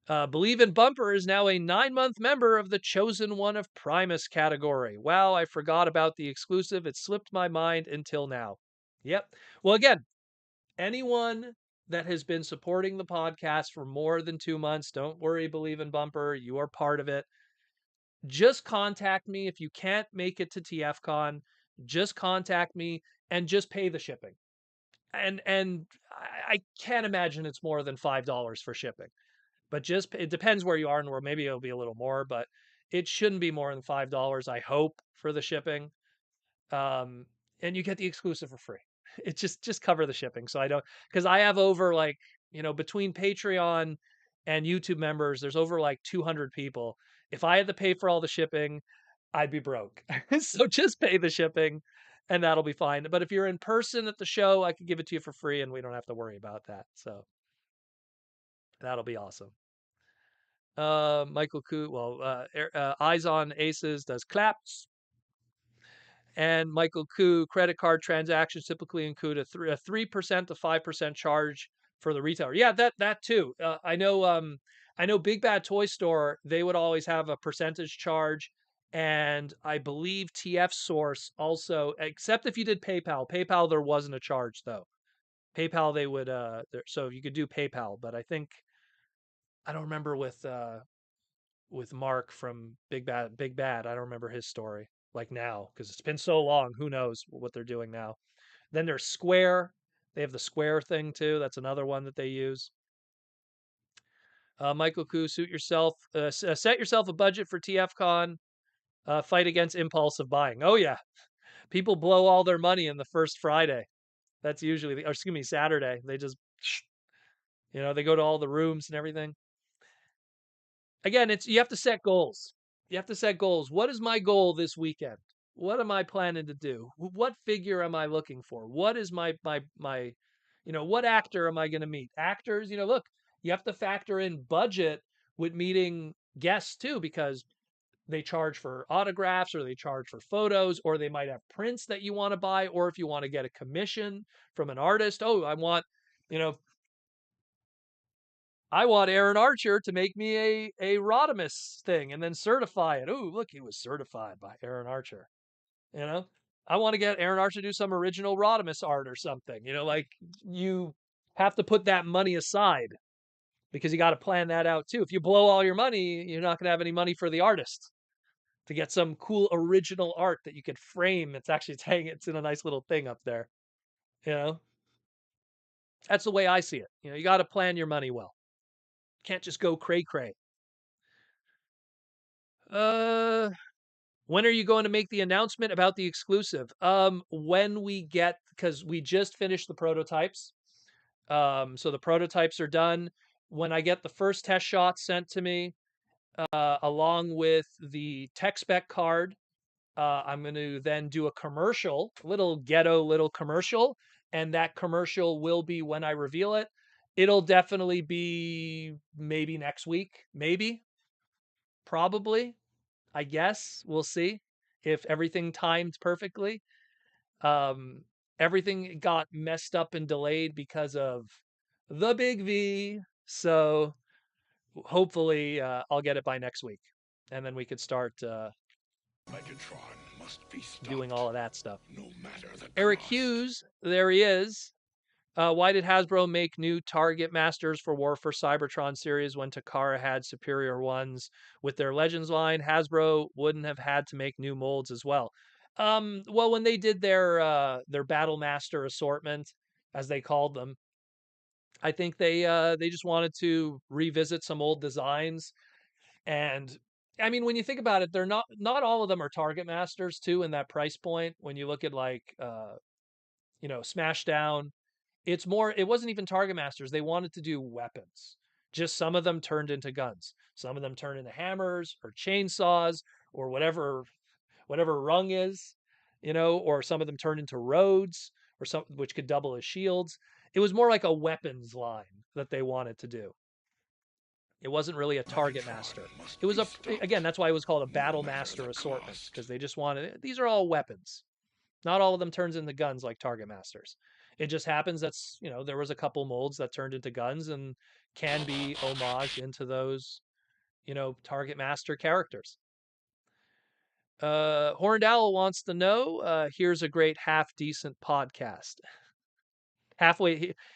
Believe in Bumper is now a 9-month member of the Chosen One of Primus category. Wow, I forgot about the exclusive. It slipped my mind until now. Yep. Well, again, anyone that has been supporting the podcast for more than 2 months, don't worry, Believe in Bumper. You are part of it. Just contact me if you can't make it to TFCon. Just contact me and just pay the shipping. And I can't imagine it's more than $5 for shipping. But just it depends where you are in the world. Maybe it'll be a little more, but it shouldn't be more than $5, I hope, for the shipping. Um, and you get the exclusive for free. It just cover the shipping. So I don't, because I have over like, between Patreon and YouTube members, there's over like 200 people. If I had to pay for all the shipping, I'd be broke. So just pay the shipping and that'll be fine. But if you're in person at the show, I could give it to you for free and we don't have to worry about that. So that'll be awesome. Michael Koo, Eyes on Aces does claps. And Michael Koo, credit card transactions typically include a 3% to 5% charge for the retailer. Yeah, that too. I know Big Bad Toy Store, they would always have a percentage charge. And I believe TF Source also, except if you did PayPal. PayPal, there wasn't a charge though. PayPal, they would, so you could do PayPal, but I don't remember with Mark from Big Bad. I don't remember his story like now because it's been so long. Who knows what they're doing now? Then there's Square. They have the Square thing too. That's another one that they use. Michael Koo, set yourself a budget for TFCon. Fight against impulsive buying. Oh yeah, people blow all their money in the first Friday. That's usually, or excuse me, Saturday. They just, they go to all the rooms and everything. Again, you have to set goals. You have to set goals. What is my goal this weekend? What am I planning to do? What figure am I looking for? What is my what actor am I going to meet? Actors, look, you have to factor in budget with meeting guests too, because they charge for autographs or they charge for photos, or they might have prints that you want to buy, or if you want to get a commission from an artist. Oh, I want Aaron Archer to make me a Rodimus thing and then certify it. Oh, look, he was certified by Aaron Archer. I want to get Aaron Archer to do some original Rodimus art or something. Like you have to put that money aside because you got to plan that out too. If you blow all your money, you're not going to have any money for the artist to get some cool original art that you could frame. It's in a nice little thing up there. You know, that's the way I see it. You got to plan your money well. Can't just go cray cray. Uh, when are you going to make the announcement about the exclusive? When we get, because we just finished the prototypes. So the prototypes are done. When I get the first test shots sent to me, along with the tech spec card, I'm going to then do a commercial, little commercial, and that commercial will be when I reveal it. It'll definitely be maybe next week, maybe, probably. I guess we'll see if everything timed perfectly. Um, Everything got messed up and delayed because of the big V. So hopefully I'll get it by next week, and then we could start Megatron must be stopped, doing all of that stuff. no matter the Eric cost. Hughes, there he is. Why did Hasbro make new Target Masters for War for Cybertron series when Takara had superior ones? With their Legends line, Hasbro wouldn't have had to make new molds as well. Well, when they did their Battle Master assortment, as they called them, I think they just wanted to revisit some old designs, and I mean, when you think about it, they're not all of them are target masters too in that price point. When you look at like Smashdown, it wasn't even target masters. They wanted to do weapons. Just some of them turned into guns. Some of them turned into hammers or chainsaws or whatever rung is, or some of them turned into roads or some which could double as shields. It was more like a weapons line that they wanted to do. It wasn't really a target master. Megatron must It was be stopped, again, that's why it was called a no battle matter master the assortment, cost. because they just wanted these are all weapons. Not all of them turns into guns like target masters. It just happens that's, there was a couple molds that turned into guns and can be homaged into those, target master characters. Horned Owl wants to know, here's a great half decent podcast.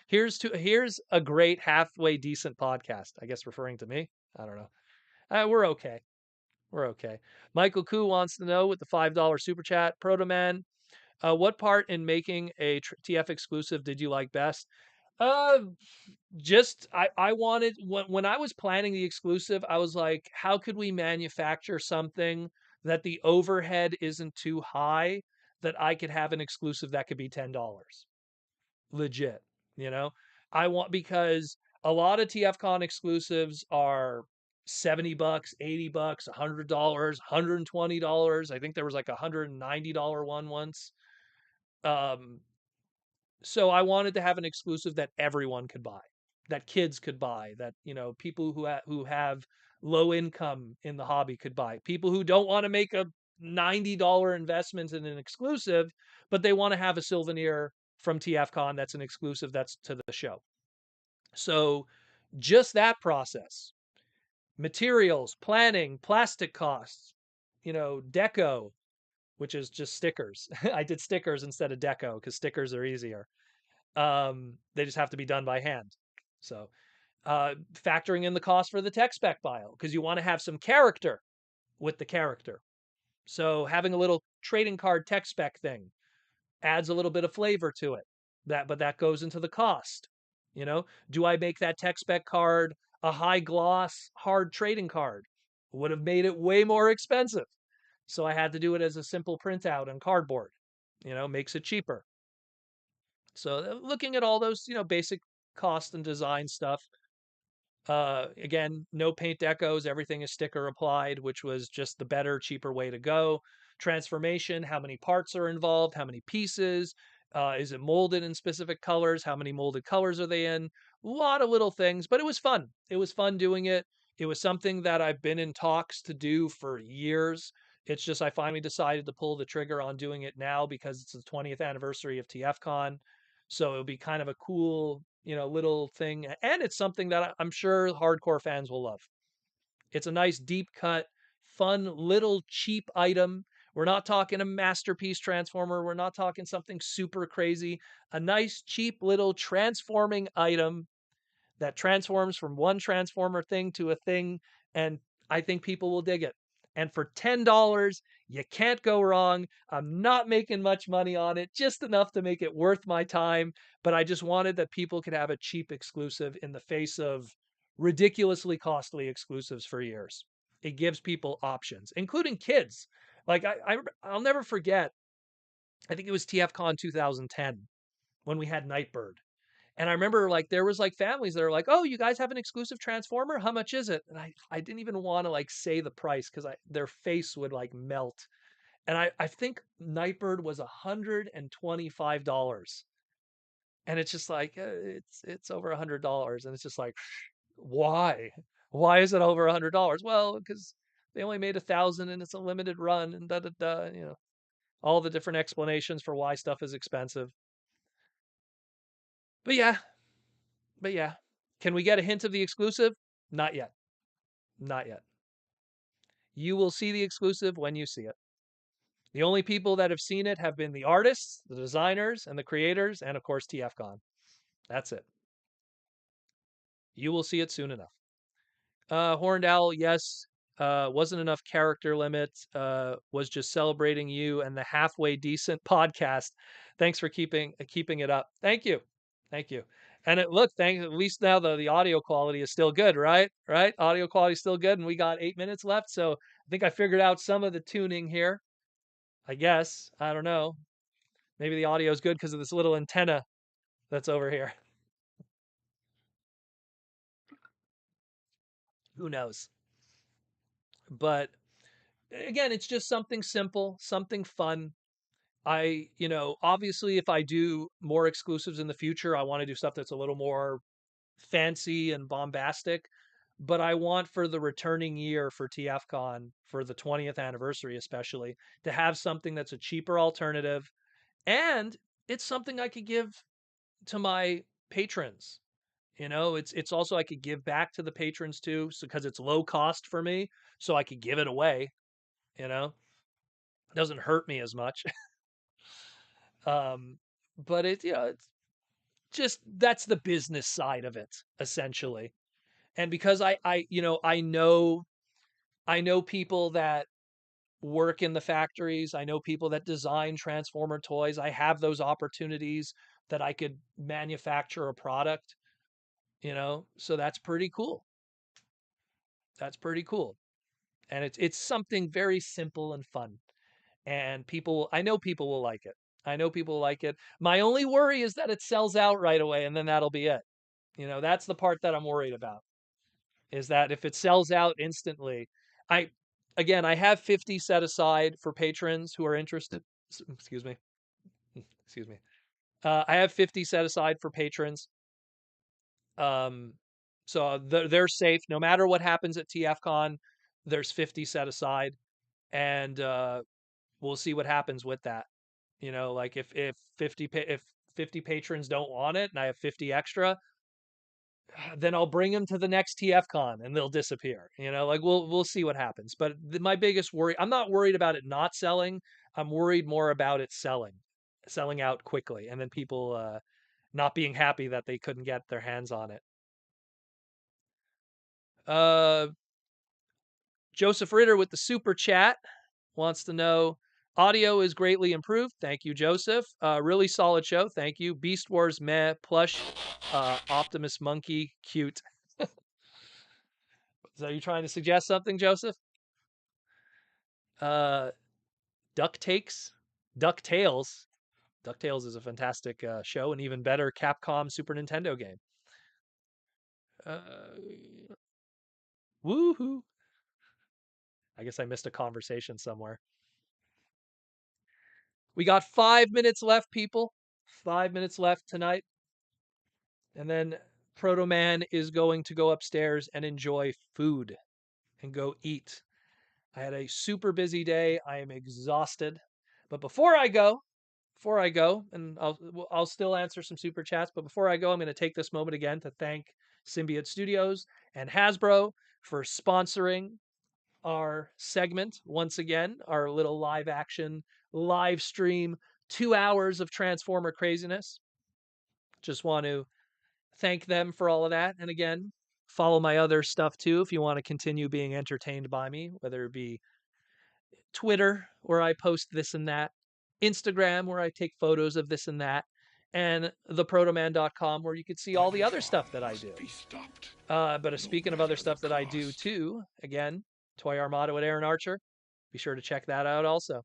Here's a great halfway decent podcast. I guess referring to me. I don't know. We're okay. We're okay. Michael Koo wants to know with the $5 super chat. Protoman, what part in making a TF exclusive did you like best? Uh, just I wanted when I was planning the exclusive, I was like, how could we manufacture something that the overhead isn't too high that I could have an exclusive that could be $10. Legit, you know? I want because a lot of TFCon exclusives are $70, $80, $100, $120. I think there was like a $190 one once. Um, so I wanted to have an exclusive that everyone could buy, that kids could buy, that people who have low income in the hobby could buy. People who don't want to make a $90 investment in an exclusive, but they want to have a souvenir from TFCon that's an exclusive that's to the show. So just that process, materials, planning, plastic costs, deco, which is just stickers. I did stickers instead of deco because stickers are easier. They just have to be done by hand. So factoring in the cost for the tech spec file because you want to have some character with the character. So having a little trading card tech spec thing adds a little bit of flavor to it. But that goes into the cost. Do I make that tech spec card a high gloss hard trading card? Would have made it way more expensive. So I had to do it as a simple printout on cardboard. Makes it cheaper. So looking at all those, basic cost and design stuff. Again, no paint decos, everything is sticker applied, which was just the better, cheaper way to go. Transformation, how many parts are involved, how many pieces, is it molded in specific colors, how many molded colors are they in? A lot of little things, but it was fun. It was fun doing it. It was something that I've been in talks to do for years. It's just I finally decided to pull the trigger on doing it now because it's the 20th anniversary of TFCon. So it'll be kind of a cool, little thing. And it's something that I'm sure hardcore fans will love. It's a nice deep cut, fun, little cheap item. We're not talking a masterpiece transformer. We're not talking something super crazy. A nice, cheap little transforming item that transforms from one transformer thing to a thing. And I think people will dig it. And for $10, you can't go wrong. I'm not making much money on it, just enough to make it worth my time. But I just wanted that people could have a cheap exclusive in the face of ridiculously costly exclusives for years. It gives people options, including kids. Like I'll never forget. I think it was TFCon 2010 when we had Nightbird. And I remember like there was like families that are like, "Oh, you guys have an exclusive Transformer? How much is it?" And I didn't even want to like say the price because I their face would like melt. And I think Nightbird was $125. And it's just like it's over $100. And it's just like, why? Why is it over $100? Well, because they only made 1,000 and it's a limited run and da da da. All the different explanations for why stuff is expensive. But yeah, but yeah. Can we get a hint of the exclusive? Not yet. Not yet. You will see the exclusive when you see it. The only people that have seen it have been the artists, the designers, and the creators, and of course TFCon. That's it. You will see it soon enough. Horned Owl, yes. Wasn't enough character limit. Was just celebrating you and the halfway decent podcast. Thanks for keeping it up. Thank you, thank you. And at least now the audio quality is still good, right? Right, audio quality is still good, and we got 8 minutes left. So I think I figured out some of the tuning here. I guess. I don't know. Maybe the audio is good because of this little antenna that's over here. Who knows? But again, it's just something simple, something fun. Obviously, if I do more exclusives in the future, I want to do stuff that's a little more fancy and bombastic. But I want for the returning year for TFCon, for the 20th anniversary especially, to have something that's a cheaper alternative. And it's something I could give to my patrons. It's also I could give back to the patrons too, so because it's low cost for me, so I could give it away, you know. It doesn't hurt me as much. um, but it's just that's the business side of it, essentially. And because I know people that work in the factories, I know people that design Transformer toys. I have those opportunities that I could manufacture a product, so that's pretty cool. That's pretty cool. And it's something very simple and fun. And I know people will like it. I know people will like it. My only worry is that it sells out right away and then that'll be it. That's the part that I'm worried about. Is that if it sells out instantly, I I have 50 set aside for patrons who are interested. Excuse me. Excuse me. I have 50 set aside for patrons. Um, so they're safe no matter what happens at TFCon. There's 50 set aside, and we'll see what happens with that. Like if 50 patrons don't want it, and I have 50 extra, then I'll bring them to the next TFCon, and they'll disappear. Like we'll see what happens. But my biggest worry, I'm not worried about it not selling. I'm worried more about it selling out quickly, and then people not being happy that they couldn't get their hands on it. Uh, Joseph Ritter with the super chat wants to know audio is greatly improved. Thank you, Joseph. Really solid show. Thank you. Beast Wars meh plush. Optimus Monkey cute. So are you trying to suggest something, Joseph? Uh, DuckTales. DuckTales. DuckTales is a fantastic show, an even better Capcom Super Nintendo game. Woohoo! I guess I missed a conversation somewhere. We got 5 minutes left, people. 5 minutes left tonight. And then Protoman is going to go upstairs and enjoy food and go eat. I had a super busy day. I am exhausted. But before I go, and I'll still answer some super chats, but before I go, I'm going to take this moment again to thank Symbiote Studios and Hasbro for sponsoring our segment once again, our little live action live stream, 2 hours of Transformer craziness. Just want to thank them for all of that. And again, follow my other stuff too if you want to continue being entertained by me, whether it be Twitter, where I post this and that, Instagram, where I take photos of this and that, and theprotoman.com, where you can see all the other stuff that I do. But speaking of other stuff that I do too, again, Toy Armada with Aaron Archer, be sure to check that out also.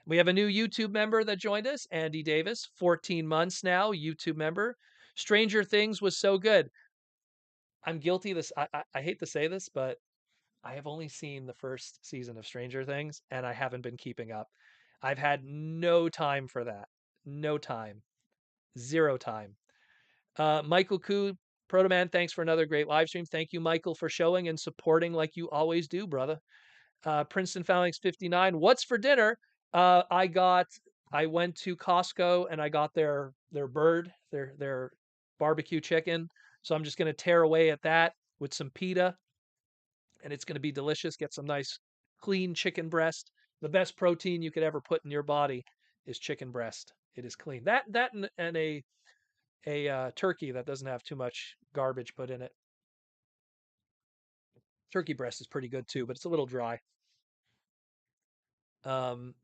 We have a new YouTube member that joined us, Andy Davis, 14 months now, YouTube member. Stranger Things was so good. I'm guilty of this. I hate to say this, but I have only seen the first season of Stranger Things, and I haven't been keeping up. I've had no time for that. No time. Zero time. Michael Koo, Protoman, thanks for another great live stream. Thank you, Michael, for showing and supporting like you always do, brother. Princeton Phalanx 59, what's for dinner? I went to Costco and I got their their barbecue chicken. So I'm just gonna tear away at that with some pita, and it's gonna be delicious. Get some nice clean chicken breast. The best protein you could ever put in your body is chicken breast. It is clean. That and a turkey that doesn't have too much garbage put in it. Turkey breast is pretty good too, but it's a little dry. Um,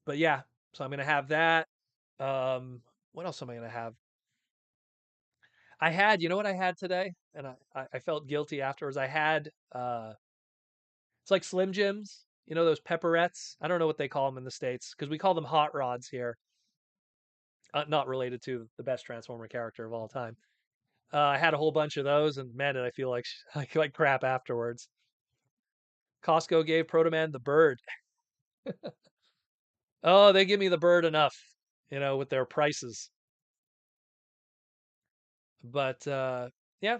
but yeah, so I'm gonna have that. What else am I gonna have? You know what I had today, and I felt guilty afterwards. I had It's like Slim Jims, you know, those pepperettes. I don't know what they call them in the States because we call them hot rods here. Not related to the best Transformer character of all time. I had a whole bunch of those, and man, did I feel like like crap afterwards. Costco gave Protoman the bird. Oh, they give me the bird enough, you know, with their prices. But yeah,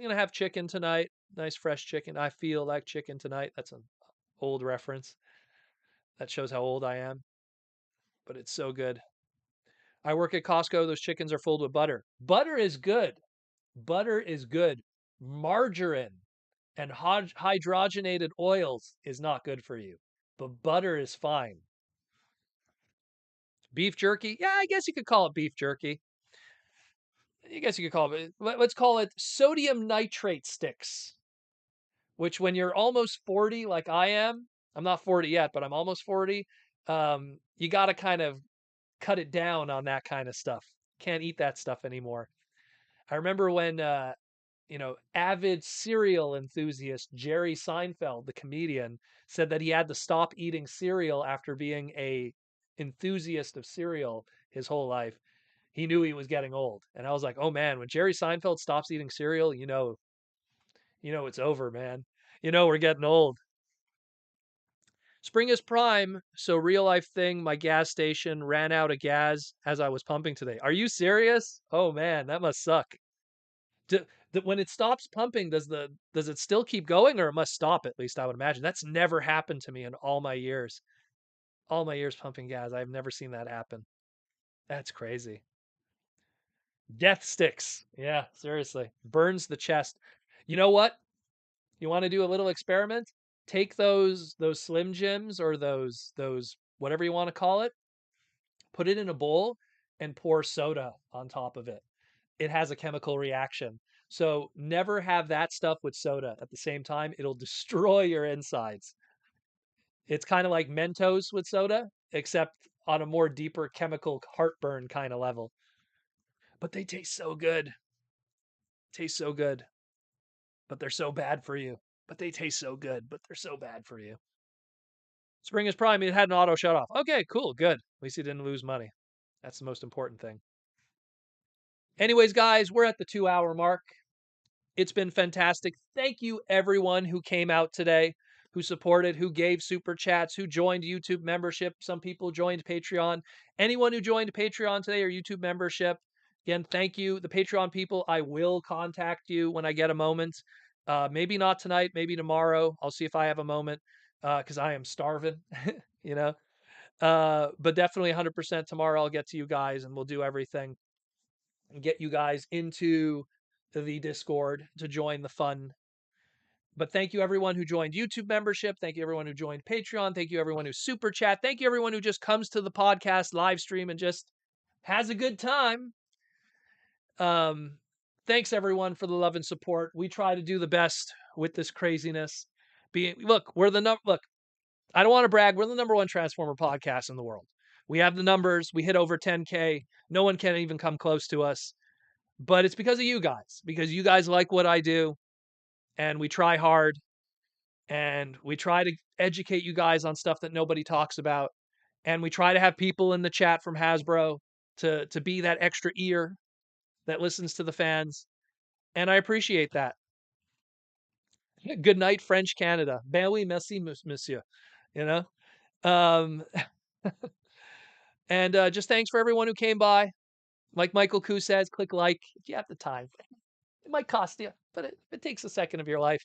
gonna have chicken tonight. Nice fresh chicken. I feel like chicken tonight. That's an old reference. That shows how old I am. But it's so good. I work at Costco. Those chickens are filled with butter. Butter is good. Butter is good. Margarine and hydrogenated oils is not good for you. But butter is fine. Beef jerky? Yeah, I guess you could call it beef jerky. I guess you could call it, let's call it sodium nitrate sticks, which when you're almost 40, like I am, I'm not 40 yet, but I'm almost 40, you got to kind of cut it down on that kind of stuff. Can't eat that stuff anymore. I remember when, avid cereal enthusiast Jerry Seinfeld, the comedian, said that he had to stop eating cereal after being a enthusiast of cereal his whole life. He knew he was getting old. And I was like, oh man, when Jerry Seinfeld stops eating cereal, it's over, man. You know, we're getting old. Spring is prime, so real life thing, my gas station ran out of gas as I was pumping today. Are you serious? Oh man, that must suck. When it stops pumping, does it still keep going or it must stop at least, I would imagine. That's never happened to me in all my years. All my years pumping gas. I've never seen that happen. That's crazy. Death sticks. Yeah, seriously. Burns the chest. You know what? You want to do a little experiment? Take those Slim Jims or those whatever you want to call it, put it in a bowl and pour soda on top of it. It has a chemical reaction. So never have that stuff with soda at the same time. It'll destroy your insides. It's kind of like Mentos with soda, except on a more deeper chemical heartburn kind of level. But they taste so good. Taste so good. But they're so bad for you. But they taste so good, but they're so bad for you. Spring is prime. It had an auto shut off. Okay, cool, good. At least you didn't lose money. That's the most important thing. Anyways, guys, we're at the 2 hour mark. It's been fantastic. Thank you, everyone who came out today, who supported, who gave super chats, who joined YouTube membership. Some people joined Patreon. Anyone who joined Patreon today or YouTube membership, again, thank you. The Patreon people, I will contact you when I get a moment. Maybe not tonight, maybe tomorrow. I'll see if I have a moment because I am starving, you know. But definitely 100% tomorrow. I'll get to you guys and we'll do everything and get you guys into the Discord to join the fun. But thank you everyone who joined YouTube membership. Thank you everyone who joined Patreon. Thank you everyone who super chat. Thank you everyone who just comes to the podcast live stream and just has a good time. Thanks everyone for the love and support. We try to do the best with this craziness. Look, I don't want to brag. We're the #1 Transformer podcast in the world. We have the numbers. We hit over 10K. No one can even come close to us. But it's because of you guys, because you guys like what I do, and we try hard, and we try to educate you guys on stuff that nobody talks about, and we try to have people in the chat from Hasbro to be that extra ear that listens to the fans, and I appreciate that. Good night, French Canada. Ben oui, merci, monsieur. You know, um, and just thanks for everyone who came by. Like Michael Koo says, click like if you have the time. It might cost you, but it takes a second of your life.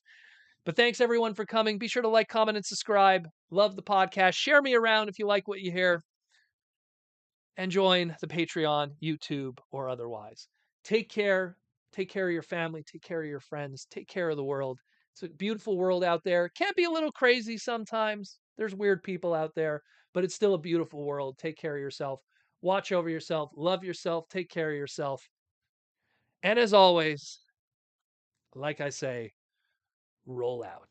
But thanks everyone for coming. Be sure to like, comment, and subscribe. Love the podcast. Share me around if you like what you hear. And join the Patreon, YouTube, or otherwise. Take care. Take care of your family. Take care of your friends. Take care of the world. It's a beautiful world out there. Can be a little crazy sometimes. There's weird people out there, but it's still a beautiful world. Take care of yourself. Watch over yourself. Love yourself. Take care of yourself. And as always, like I say, roll out.